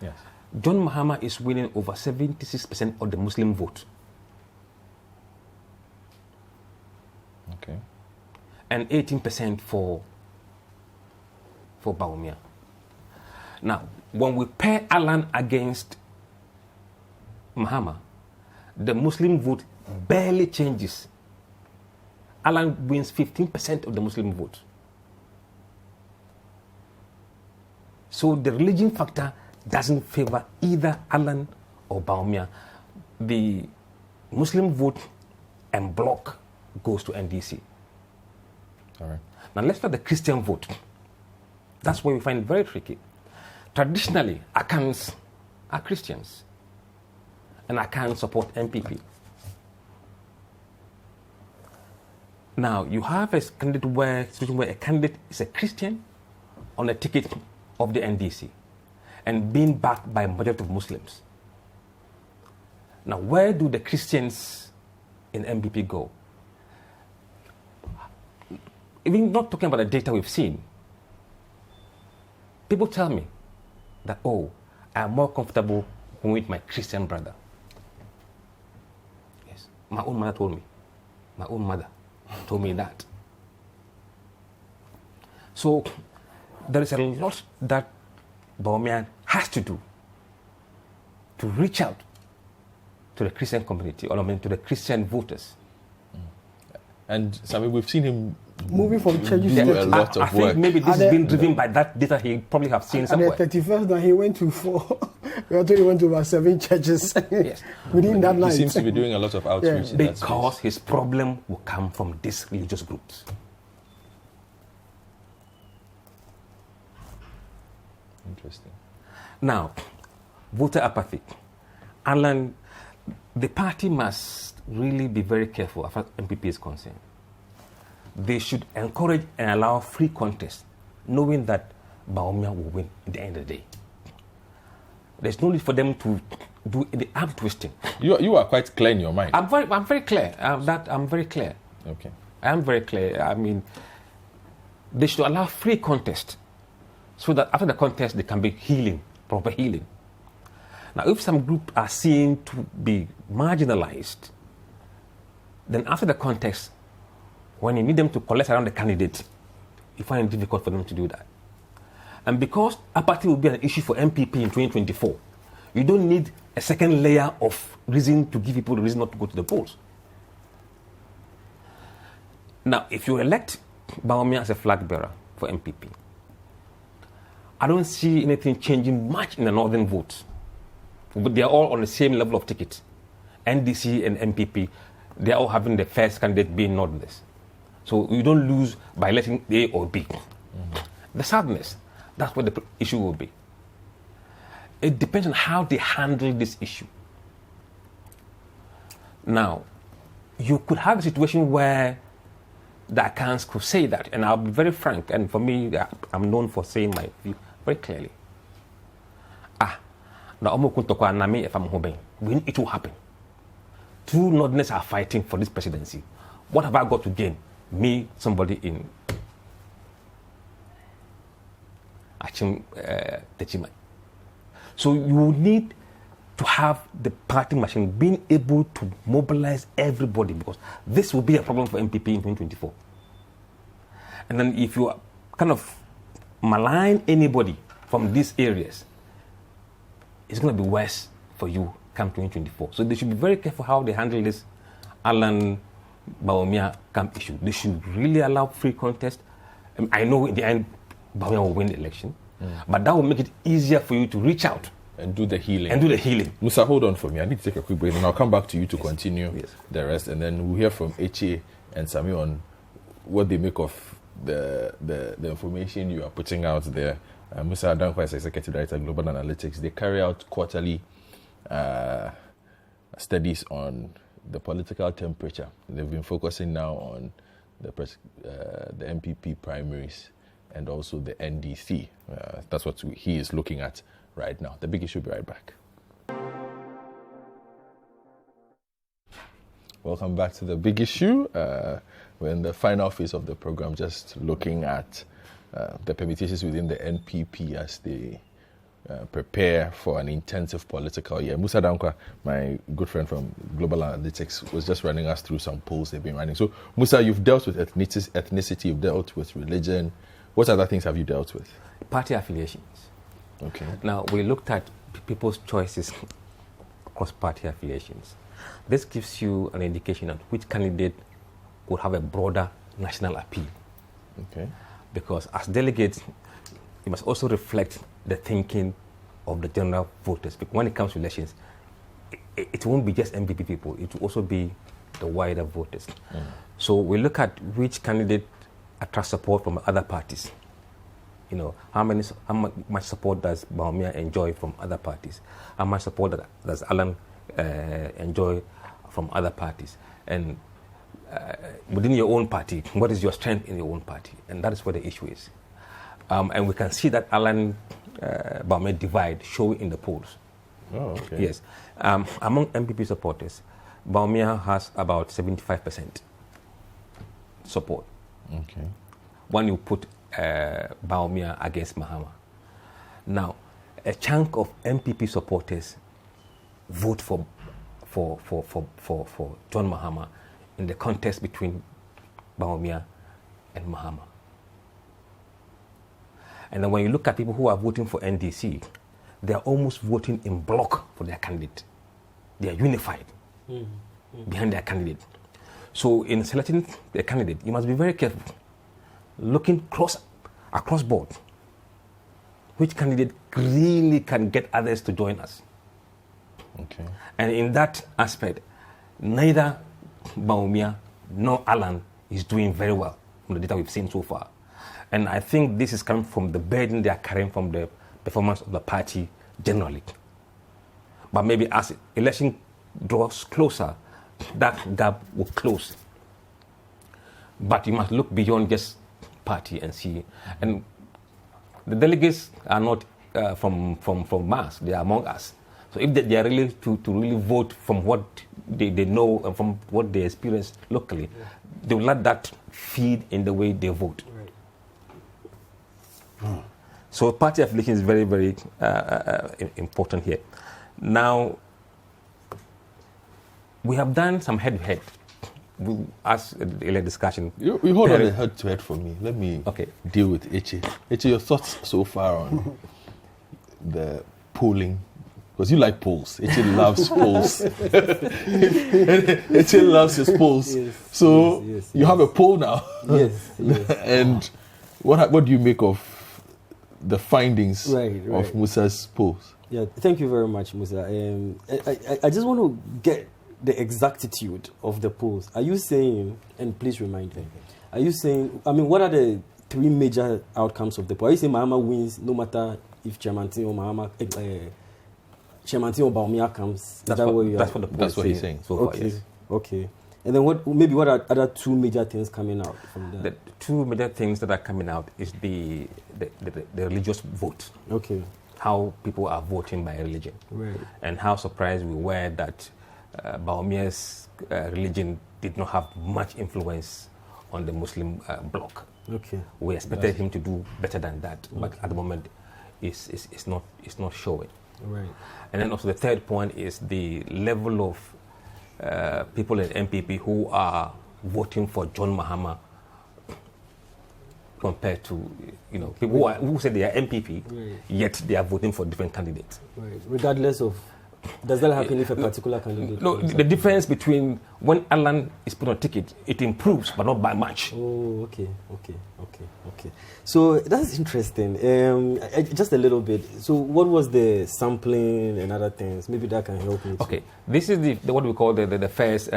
Yes. John Mahama is winning over 76% of the Muslim vote.
Okay.
And 18% for Bawumia. Now, when we pair Alan against Mahama, the Muslim vote barely changes. Alan wins 15% of the Muslim vote. So the religion factor doesn't favor either Alan or Bawumia. The Muslim vote and bloc goes to NDC.
All right.
Now let's look at the Christian vote. That's where we find it very tricky. Traditionally, Akans are Christians, and Akans support MPP. Now, you have a candidate where a candidate is a Christian on the ticket of the NDC and being backed by a majority of Muslims. Now, where do the Christians in MPP go? Even not talking about the data we've seen, people tell me that, oh, I'm more comfortable with my Christian brother. Yes, my own mother told me. My own mother told me that. So there is a lot that Bawumia has to do to reach out to the Christian community, or I mean to the Christian voters.
And Sami, we've seen him
moving from churches
do
to
a lot
I
of
think
work.
maybe this has been driven by that data he probably have seen somewhere.
And the 31st that he went to 4, he actually went to about 7 churches
Yes.
within that
He
night.
seems to be doing a lot of outreach in that
Because
space.
his problem will come from these religious groups.
Interesting.
Now, voter apathy. Alan, the party must really be very careful as far as MPP is concerned. They should encourage and allow free contest, knowing that Bawumia will win at the end of the day. There's no need for them to do the arm twisting.
You are quite clear in your mind.
I'm very clear. I'm very clear.
Okay.
I am very clear. I mean, they should allow free contest so that after the contest, there can be healing, proper healing. Now, if some group are seen to be marginalized, then after the contest, when you need them to collect around the candidate, you find it difficult for them to do that. And because apathy will be an issue for MPP in 2024, you don't need a second layer of reason to give people the reason not to go to the polls. Now, if you elect Bawumia as a flag bearer for MPP, I don't see anything changing much in the northern votes. But they are all on the same level of ticket. NDC and MPP, they are all having the first candidate being northerners. So you don't lose by letting A or B. the sadness. That's what the issue will be. It depends on how they handle this issue. Now, you could have a situation where the accounts could say that, and I'll be very frank, and for me, I'm known for saying my view very clearly. We need it to happen. Two Northerners are fighting for this presidency. What have I got to gain? Me, somebody in Techimai. So you need to have the party machine being able to mobilize everybody, because this will be a problem for MPP in 2024. And then if you kind of malign anybody from these areas, it's going to be worse for you come 2024. So they should be very careful how they handle this Alan Bawumia camp issue. They should really allow free contest. I know in the end Bawumia will win the election, but that will make it easier for you to reach out
and do the healing. Musa, hold on for me. I need to take a quick break, and I'll come back to you to continue the rest, and then we'll hear from Eche and Sami on what they make of the information you are putting out there. Musa Adankwa is Executive Director, Global Analytics. They carry out quarterly studies on the political temperature. They've been focusing now on the MPP primaries and also the NDC. That's what he is looking at right now. The Big Issue will be right back. Welcome back to The Big Issue. We're in the final phase of the program, just looking at the permutations within the NPP as they prepare for an intensive political year. Musa Dankwa, my good friend from Global Analytics, was just running us through some polls they've been running. So, Musa, you've dealt with ethnicity, you've dealt with religion. What other things have you dealt with?
Party affiliations.
Okay.
Now, we looked at people's choices across party affiliations. This gives you an indication of which candidate would have a broader national appeal.
Okay.
Because as delegates, you must also reflect the thinking of the general voters. Because when it comes to elections, it won't be just MPP people, it will also be the wider voters. So we look at which candidate attracts support from other parties. You know, how much support does Bawumia enjoy from other parties? How much support does Alan enjoy from other parties? And within your own party, what is your strength in your own party? And that is where the issue is. And we can see that Alan Bawumia divide showing in the polls.
Oh, okay.
Yes. Among MPP supporters, Bawumia has about 75% support.
Okay.
When you put Bawumia against Mahama. Now, a chunk of MPP supporters vote for John Mahama in the contest between Bawumia and Mahama. And then when you look at people who are voting for NDC, they are almost voting in block for their candidate. They are unified behind their candidate. So in selecting a candidate, you must be very careful, looking across board, which candidate really can get others to join us.
Okay.
And in that aspect, neither Bawumia nor Alan is doing very well from the data we've seen so far. And I think this is coming from the burden they are carrying from the performance of the party generally. But maybe as election draws closer, that gap will close. But you must look beyond just party and see. And the delegates are not from Mars, they are among us. So if they are really to really vote from what they know and from what they experience locally, they will let that feed in the way they vote. So party affiliation is very, very important here. Now, we have done some head-to-head. As a discussion.
You hold on the head-to-head for me. Let me deal with Eche. Eche, your thoughts so far on the polling? Because you like polls. Eche loves polls. Eche loves his polls. Yes, so you have a poll now.
Yes.
And what do you make of the findings of Musa's polls?
Yeah, thank you very much, Musa. I just want to get the exactitude of the polls. Are you saying, and please remind me, are you saying, what are the three major outcomes of the poll. You say Mahama wins no matter if Chairman or Bawumia comes.
That's what the poll is saying.
He's saying.
So far,
Okay.
yes.
Okay. And then what are other two major things coming out from that?
The two major things that are coming out is the religious vote.
Okay.
How people are voting by religion.
Right.
And how surprised we were that Bawumia's religion did not have much influence on the Muslim bloc.
Okay.
We expected him to do better than that, but at the moment, it's not showing.
Right.
And then also the third point is the level of people in MPP who are voting for John Mahama compared to people who say they are MPP, yet they are voting for different candidates.
Right. Regardless of, does that happen if a particular candidate?
No, the difference between when Alan is put on a ticket, it improves, but not by much.
Oh, okay. So that's interesting. Just a little bit. So what was the sampling and other things? Maybe that can help me.
Okay, this is the what we call the first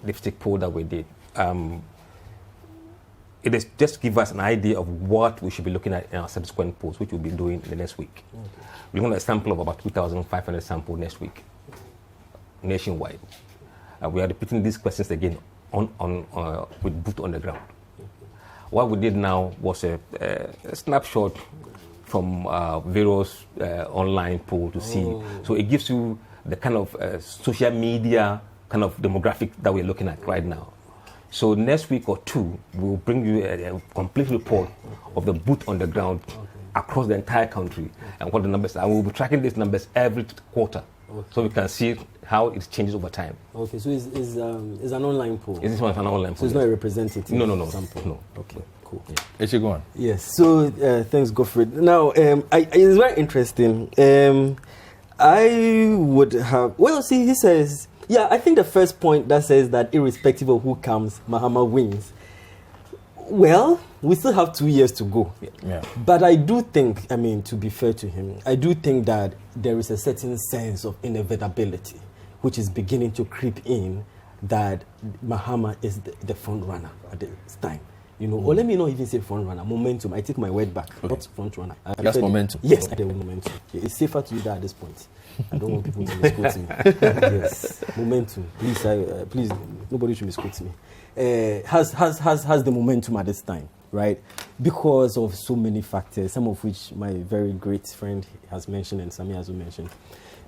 lipstick poll that we did. It is just to give us an idea of what we should be looking at in our subsequent polls, which we'll be doing in the next week. Okay. We're going to a sample of about 2,500 samples next week, nationwide. We are repeating these questions again with boot on the ground. What we did now was a snapshot from various online polls to see. So it gives you the kind of social media kind of demographic that we're looking at right now. So next week or two, we'll bring you a complete report of the boot on the ground across the entire country and what the numbers are. We'll be tracking these numbers every quarter, so we can see how it changes over time.
Okay, so it's an online poll.
Is this one an online poll?
So it's not a representative sample?
No.
Okay, cool.
Yeah. It should go on.
Yes, so thanks, Godfred. Now, it's very interesting. I would have... Well, see, he says... Yeah, I think the first point that says that irrespective of who comes, Mahama wins. Well, we still have 2 years to go.
Yeah.
But I do think, to be fair to him, I do think that there is a certain sense of inevitability which is beginning to creep in that Mahama is the front runner at this time. Or let me not even say front runner, momentum. I take my word back.
Okay.
Not front runner.
That's momentum.
Yes, the momentum. It's safer to do that at this point. I don't want people to misquote me. Yes, momentum. Please, nobody should misquote me. Has the momentum at this time, right? Because of so many factors, some of which my very great friend has mentioned and Sami has mentioned.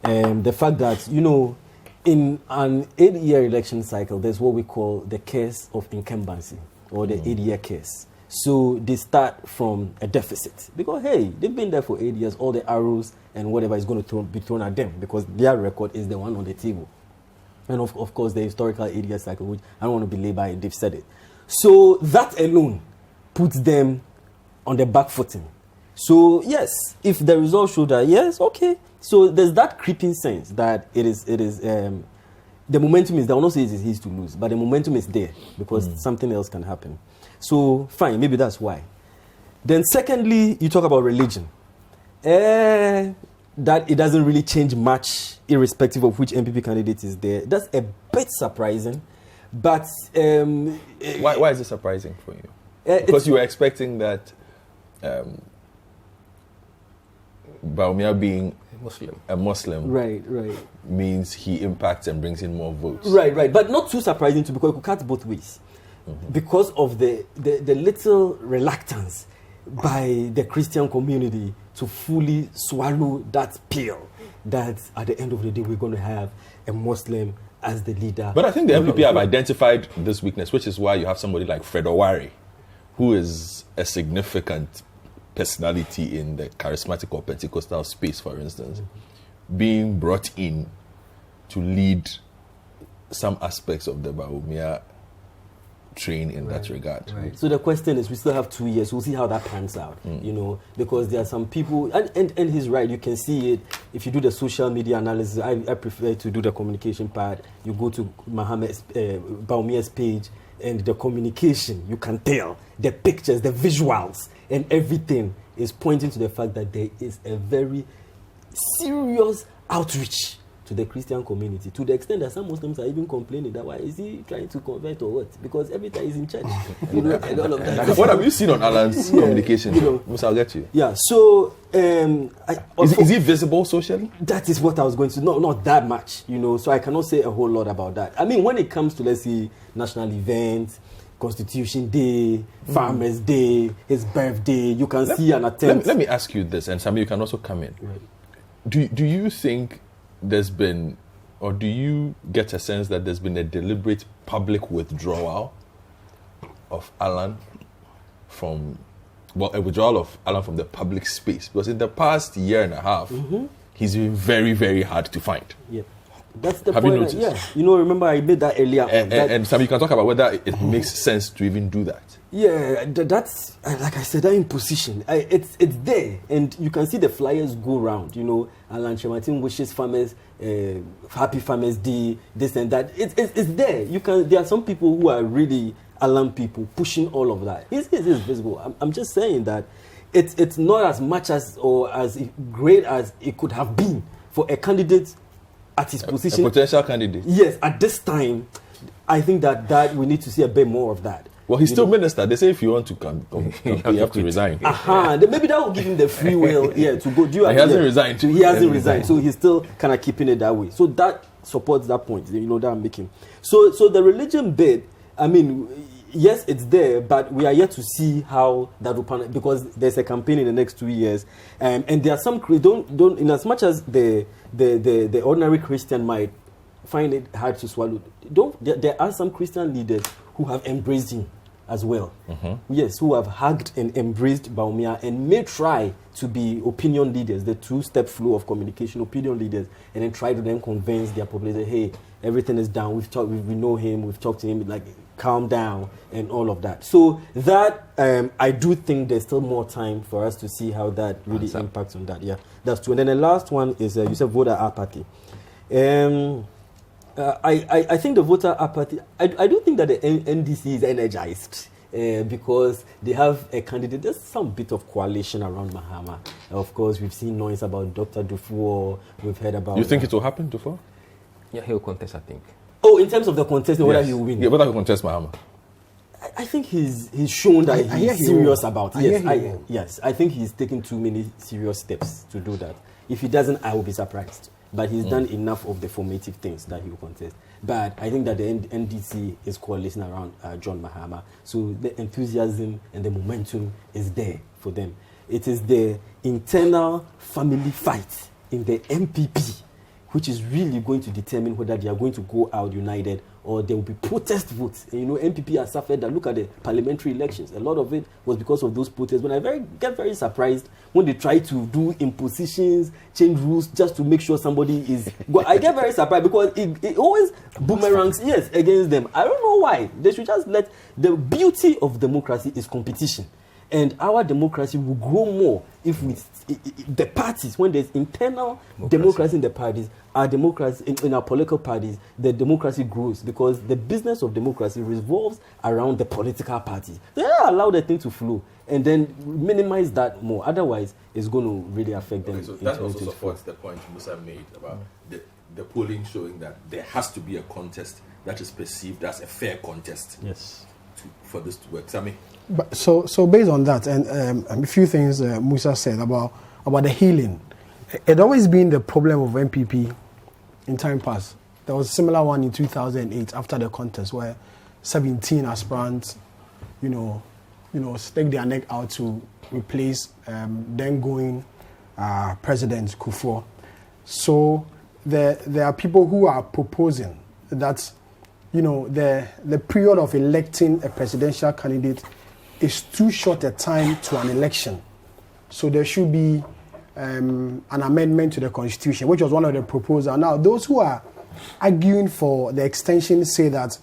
The fact that, in an 8-year election cycle, there's what we call the case of incumbency, or the 8-year case. So they start from a deficit because, hey, they've been there for 8 years, all the arrows and whatever is going to be thrown at them because their record is the one on the table. And of course, the historical 8-year cycle, which I don't want to belabor by, they've said it. So that alone puts them on the back footing. So yes, if the results show that, yes, okay. So there's that creeping sense that it is the momentum is there. I will not say it is his to lose, but the momentum is there because something else can happen. So fine, maybe that's why. Then secondly, you talk about religion. That it doesn't really change much irrespective of which MPP candidate is there. That's a bit surprising. But
why is it surprising for you? Because you were expecting that Bawumia being a Muslim
right
means he impacts and brings in more votes.
Right. But not too surprising too, because it could cut both ways. Because of the little reluctance by the Christian community to fully swallow that pill that at the end of the day we're going to have a Muslim as the leader.
But I think the MPP have identified this weakness, which is why you have somebody like Fred Owari, who is a significant personality in the charismatic or Pentecostal space, for instance, being brought in to lead some aspects of the Bawumia train in that regard.
Right. So the question is, we still have 2 years. We'll see how that pans out, because there are some people, and he's right, you can see it. If you do the social media analysis, I prefer to do the communication part. You go to Bawumia's page, and the communication, you can tell, the pictures, the visuals, and everything is pointing to the fact that there is a very serious outreach to the Christian community, to the extent that some Muslims are even complaining that why is he trying to convert or what? Because every time he's in church, and all of that.
What have you seen on Alan's communication? Musa, I'll get you.
Yeah, so
is he visible socially?
That is what I was going to. Not that much, So I cannot say a whole lot about that. I mean, when it comes to, let's say, national events, Constitution Day, Farmers Day, his birthday, you can see an attempt.
Let me ask you this, and Sammy, you can also come in.
Right.
Do you think there's been, or do you get a sense that there's been a deliberate public withdrawal of Alan from, a withdrawal of Alan from the public space? Because in the past year and a half, he's been very, very hard to find.
Yeah. That's the
Have
point.
you noticed?
Remember I made that earlier.
And Sam, you can talk about whether it makes sense to even do that.
Yeah, that's like I said, that imposition. It's there, and you can see the flyers go round. Alan Kyerematen wishes farmers happy Farmers Day, this and that. It's there. There are some people who are really Alan people pushing all of that. It's visible. I'm just saying that it's not as much as or as great as it could have been for a candidate at his position.
A potential candidate.
Yes, at this time, I think that we need to see a bit more of that.
Well, he's still minister. They say if you want to come you have to resign.
Maybe that will give him the free will to go.
He hasn't resigned.
He hasn't resigned. So he's still kind of keeping it that way. So that supports that point, that I'm making. So the religion bit, I mean, yes, it's there, but we are yet to see how that will pan out, because there's a campaign in the next 2 years, and there are some don't in as much as the ordinary Christian might find it hard to swallow. There are some Christian leaders who have embraced him as well. Yes, who have hugged and embraced Bawumia and may try to be opinion leaders, the two-step flow of communication, opinion leaders, and then try to then convince their population, hey, everything is down. We know him. We've talked to him. Like, calm down and all of that. So that I do think there's still more time for us to see how that really impacts on that. Yeah, that's true. And then the last one is you said voter apathy. I think the voter apathy. I do think that the NDC is energized. Because they have a candidate. There's some bit of coalition around Mahama. Of course, we've seen noise about Dr. Dufour. We've heard about...
You think it will happen, Dufour?
Yeah, he'll contest, I think.
Oh, in terms of the contest, whether he will win?
Yeah, whether he'll contest Mahama.
I think he's shown that he's serious about it. Yes, I think he's taken too many serious steps to do that. If he doesn't, I will be surprised. But he's done enough of the formative things that he will contest. But I think that the NDC is coalition around John Mahama. So the enthusiasm and the momentum is there for them. It is the internal family fight in the MPP which is really going to determine whether they are going to go out united or there will be protest votes. And MPP has suffered that. Look at the parliamentary elections. A lot of it was because of those protests. When I get very surprised when they try to do impositions, change rules just to make sure somebody is... I get very surprised because it always boomerangs, against them. I don't know why. They should just let... The beauty of democracy is competition. And our democracy will grow more if the parties, when there's internal democracy in the parties, our democracy in our political parties, the democracy grows because the business of democracy revolves around the political parties. They allow the thing to flow and then minimize that more. Otherwise, it's going to really affect them.
So that also supports the point Musa made about the polling showing that there has to be a contest that is perceived as a fair contest.
Yes.
For this to work. Sammy?
But so based on that, and a few things Musa said about the healing, it always been the problem of MPP in time past. There was a similar one in 2008 after the contest where 17 aspirants, stake their neck out to replace then going President Kufuor. So there are people who are proposing that the period of electing a presidential candidate is too short a time to an election. So there should be an amendment to the Constitution, which was one of the proposals. Now, those who are arguing for the extension say that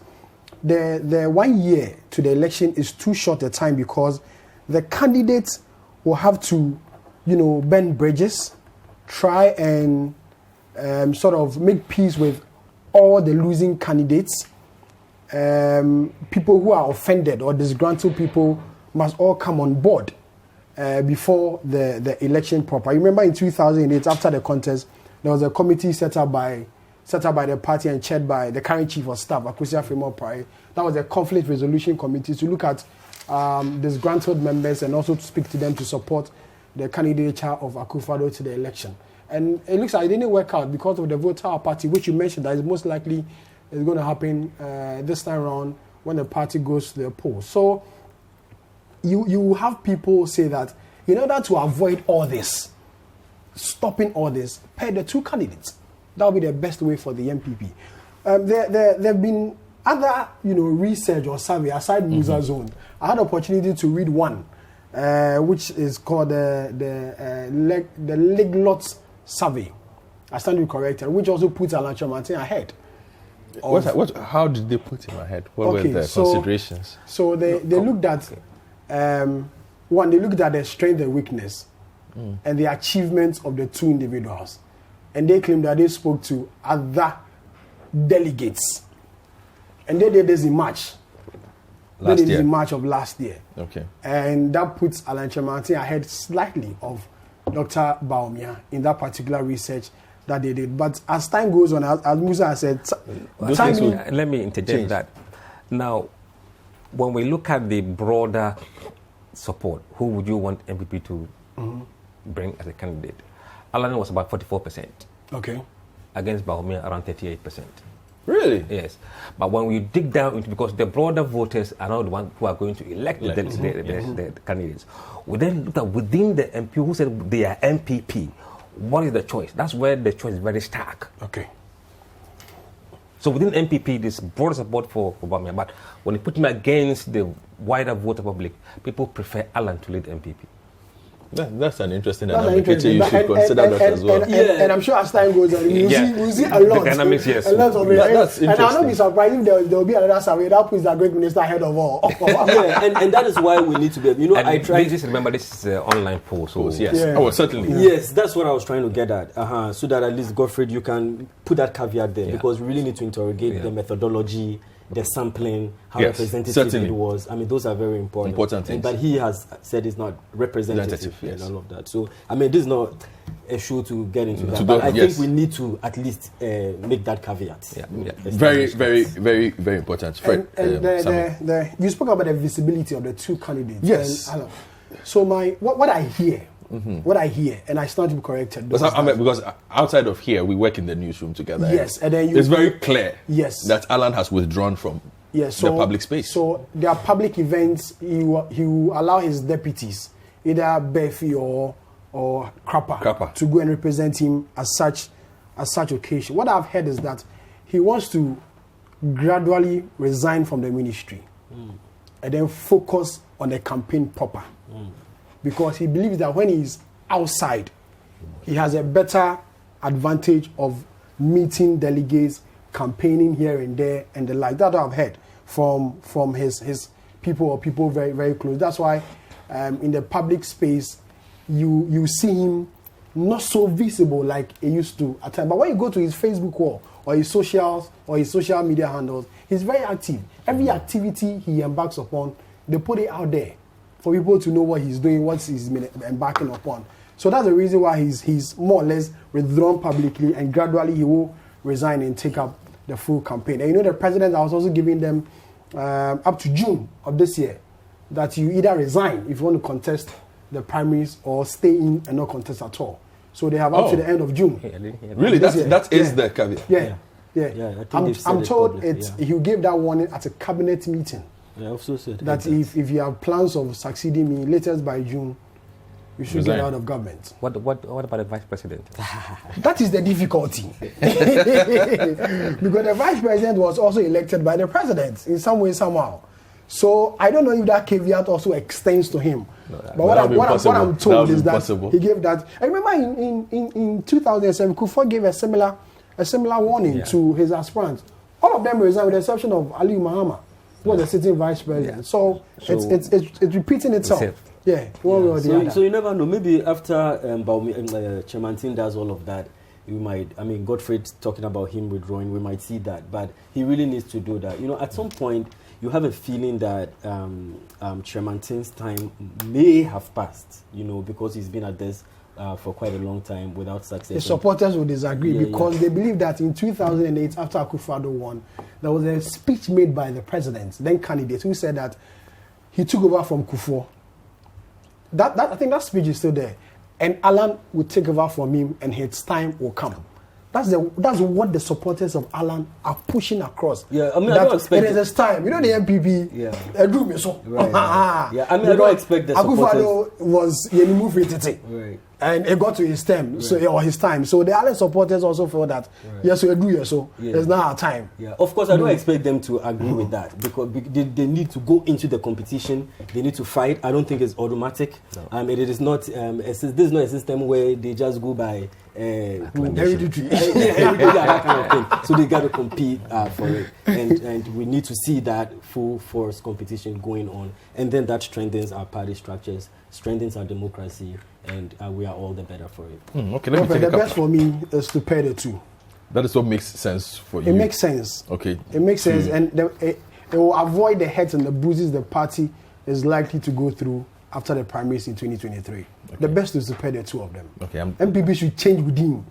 the 1 year to the election is too short a time because the candidates will have to, burn bridges, try and sort of make peace with all the losing candidates. People who are offended or disgruntled people must all come on board before the election proper. You remember in 2008, after the contest, there was a committee set up by the party and chaired by the current chief of staff, Akwesi Afenyo-Pray. That was a conflict resolution committee to look at disgruntled members and also to speak to them to support the candidature of Akufo-Addo to the election. And it looks like it didn't work out because of the voter apathy, which you mentioned that is most likely is going to happen this time around when the party goes to the polls. So you have people say that in order to avoid all this, stopping all this, pair the two candidates. That would be the best way for the MPP. There have been other, research or survey aside Musa Zone. I had the opportunity to read one, which is called the Leglot survey. I stand to be corrected, which also puts Alan Kyerematen ahead.
How did they put him ahead? What were the considerations?
So they looked at one. They looked at the strength and weakness and the achievements of the two individuals, and they claimed that they spoke to other delegates, and they did this in March. They did this in March of last year.
Okay, and
that puts Alan Kyerematen ahead slightly of Dr. Bawumia in that particular research that they did. But as time goes on, as Musa has said,
let me interject that. Now, when we look at the broader support, who would you want MPP to bring as a candidate? Alan was about 44%.
Okay.
Against Bawumia, around 38%.
Really?
Yes. But when we dig down into, because the broader voters are not the ones who are going to elect the candidates, we then look at within the MP who said they are MPP. What is the choice? That's where the choice is very stark.
Okay.
So within MPP, there's broad support for Bawumia, but when you put him against the wider voter public, people prefer Alan to lead MPP.
That's an interesting dynamic. You should consider that as well.
And I'm sure as time goes on, we'll see a lot.
The dynamics, yes.
A lot of it.
That's interesting.
And I'll not be surprised if there will be another survey that puts the great minister ahead of all.
And that is why we need to be. I try.
Just remember, this is an online poll. So
yes. Yeah. Oh, certainly.
Yes, that's what I was trying to get at. So that at least, Godfred, you can put that caveat there because we really need to interrogate the methodology, the sampling, how representative it was. I mean, those are very important
things.
But he has said it's not representative and all of that. So, I mean, this is not a show to get into that. But I think we need to at least make that caveat.
Yeah. Very, very, very, very important. Fred,
you spoke about the visibility of the two candidates.
Yes.
And, so what I hear, and I stand to be corrected.
Because outside of here, we work in the newsroom together.
Yes, and then
it's very clear.
Yes.
That Alan has withdrawn from the public space.
So there are public events. He will allow his deputies, either Befi or Krapa, to go and represent him as such occasion. What I've heard is that he wants to gradually resign from the ministry and then focus on the campaign proper. Because he believes that when he's outside, he has a better advantage of meeting delegates, campaigning here and there, and the like. That I've heard from his people or people very, very close. That's why in the public space, you see him not so visible like he used to at times. But when you go to his Facebook wall or his socials or his social media handles, he's very active. Every activity he embarks upon, they put it out there for people to know what he's doing, what he's embarking upon. So that's the reason why he's more or less withdrawn publicly, and gradually he will resign and take up the full campaign. And the president was also giving them up to June of this year that you either resign if you want to contest the primaries or stay in and not contest at all. So they have up to the end of June.
Really? That is the caveat?
Yeah. I'm told he gave that warning at a cabinet meeting.
I also said
that if you have plans of succeeding me, latest by June, you should get out of government.
What about the vice president?
That is the difficulty. Because the vice president was also elected by the president in some way, somehow. So I don't know if that caveat also extends to him. But what I'm told is that he gave that. I remember in 2007, Kufuor gave a similar warning to his aspirants. All of them resigned with the exception of Ali Mahama, who was the sitting vice president. Yeah. So it's repeating itself. One way or the other.
So you never know. Maybe after Kyerematen does all of that, you might. I mean, Godfred talking about him withdrawing, we might see that. But he really needs to do that. At some point, you have a feeling that Kyerematen's time may have passed. Because he's been at this for quite a long time without success.
The supporters will disagree because they believe that in 2008, after Akufo-Addo won, there was a speech made by the president, then candidate, who said that he took over from Kufuor. I think that speech is still there. And Alan will take over from him and his time will come. That's what the supporters of Alan are pushing across.
Yeah, I mean, I don't expect
it is his time. You know the MPP.
Yeah.
Right.
I mean, I don't expect the supporters.
Akufo-Addo was right. And it got to his term, or his time. So the other supporters also felt that it's not our time.
Yeah, of course, I don't expect them to agree with that because they need to go into the competition. They need to fight. I don't think it's automatic. No. It is not. This is not a system where they just go by
hereditary.
That kind of thing. So they got to compete for it, and we need to see that full force competition going on, and then that strengthens our party structures, strengthens our democracy. And we are all the better for it.
Okay, let me take
the best for me is to pair the two.
That is what makes sense for you.
It makes sense.
Okay.
It makes sense, and it will avoid the hurts and the bruises the party is likely to go through after the primaries in 2023. Okay. The best is to pair the two of them.
Okay.
MPP should change within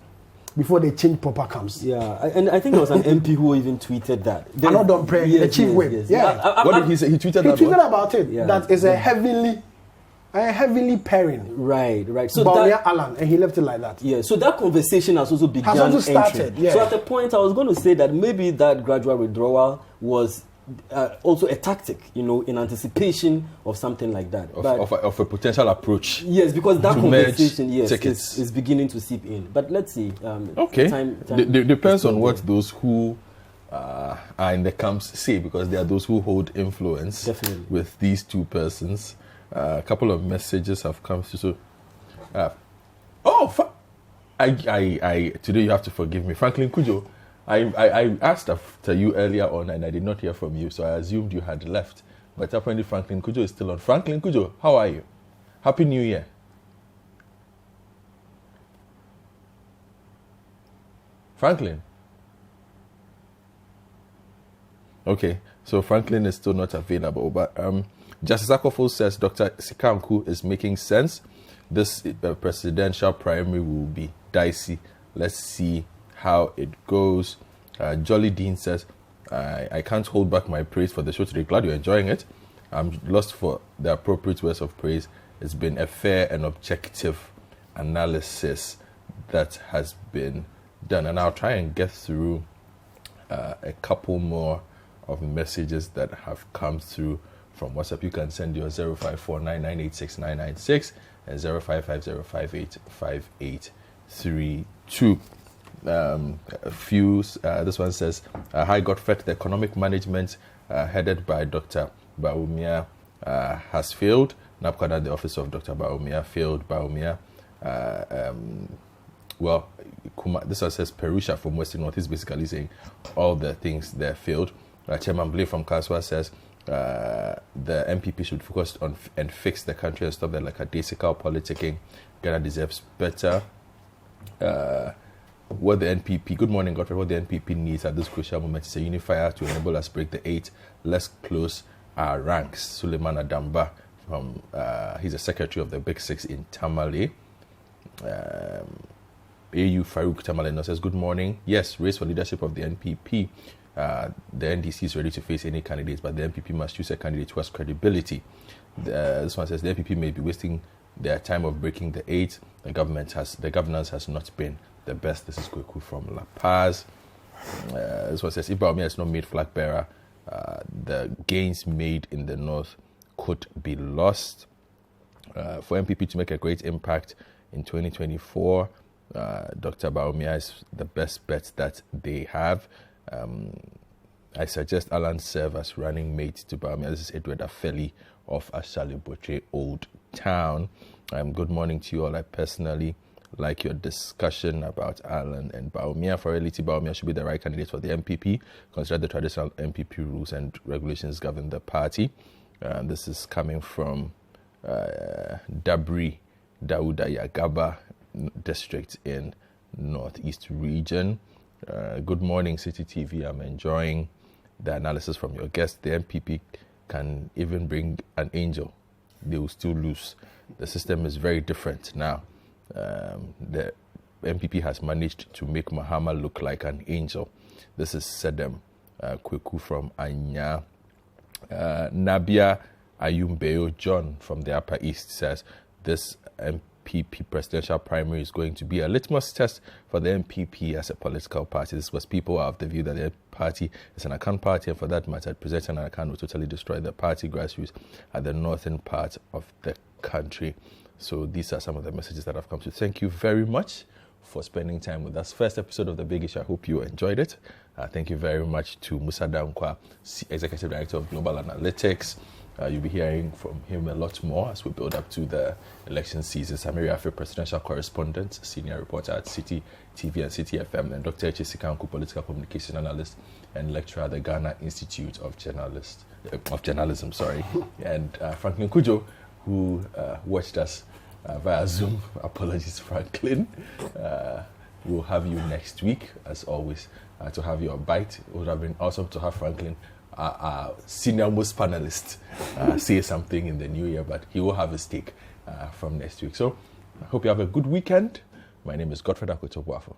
before they change proper camps.
Yeah, and I think there was an MP who even tweeted that.
I'm not done praying. The chief whip.
Yes.
Yeah.
What did he say? He tweeted
about it. Yeah. That is a heavenly pairing.
Right. So
Bawumia Alan, and he left it like that.
Yeah. So that conversation has also begun.
Has also started. Yeah.
So at the point, I was going to say that maybe that gradual withdrawal was also a tactic, in anticipation of something like that.
Of a potential approach.
Yes, because that conversation, is beginning to seep in. But let's see.
Okay. Time depends on what those who are in the camps say, because there are those who hold influence with these two persons. A couple of messages have come through. Today you have to forgive me. Franklin Kujo, I asked after you earlier on and I did not hear from you, so I assumed you had left. But apparently Franklin Kujo is still on. Franklin Kujo, how are you? Happy New Year. Franklin? Okay, so Franklin is still not available, but Justice Akofo says Dr. Sikanku is making sense. This presidential primary will be dicey. Let's see how it goes. Jolly Dean says, I can't hold back my praise for the show today. Glad you're enjoying it. I'm lost for the appropriate words of praise. It's been a fair and objective analysis that has been done. And I'll try and get through a couple more of messages that have come through from WhatsApp. You can send your 0549986996 and 0550585832. A few. This one says, "Hi Godfred, the economic management headed by Dr. Bawumia has failed. NAPCADA, the office of Dr. Bawumia, failed. Bawumia." This one says Perusha from Western North is basically saying all the things there failed. Chairman Blay from Kaswa says the MPP should focus on and fix the country and stop the lackadaisical politicking. Ghana deserves better. What the NPP, good morning, Godfrey, what the NPP needs at this crucial moment is a unifier to enable us break the 8. Let's close our ranks. Suleiman Adamba, he's a secretary of the Big Six in Tamale. AU Farouk Tamale says, good morning. Yes, race for leadership of the NPP. The NDC is ready to face any candidates, but the NPP must choose a candidate who has credibility. This one says the NPP may be wasting their time of breaking the 8. The governance has not been the best. This is Kweku from La Paz. This one says if Bawumia is not made flag bearer, the gains made in the north could be lost. For MPP to make a great impact in 2024, Dr. Bawumia is the best bet that they have. I suggest Alan serve as running mate to Bawumia. This is Edward Afeli of Ashaliboche Old Town. Good morning to you all. I personally like your discussion about Alan and Bawumia. For reality, Bawumia should be the right candidate for the MPP. Consider the traditional MPP rules and regulations govern the party. This is coming from Dabri Dauda Yagaba district in Northeast region. Good morning, City TV. I'm enjoying the analysis from your guest. The MPP can even bring an angel. They will still lose. The system is very different now. the MPP has managed to make Mahama look like an angel. This is Sedem Kweku from Anya. Nabia Ayumbeo John from the Upper East says this MPP presidential primary is going to be a litmus test for the MPP as a political party. This was people of the view that the party is an account party, and for that matter, presenting an account will totally destroy the party grassroots at the northern part of the country. So these are some of the messages that have come to. Thank you very much for spending time with us. First episode of The Big Issue. I hope you enjoyed it. Thank you very much to Musa Dankwa, Executive Director of Global Analytics. You'll be hearing from him a lot more as we build up to the election season. Samiri Afe, Presidential Correspondent, Senior Reporter at City TV and City FM, and Dr. Eche Sikanku, Political Communication Analyst and Lecturer at the Ghana Institute of Journalism. And Franklin Kujo, who watched us via Zoom. Apologies, Franklin. We'll have you next week, as always, to have your bite. It would have been awesome to have Franklin, our senior most panelist, say something in the new year, but he will have his take from next week. So I hope you have a good weekend. My name is Godfred Akotobwafo.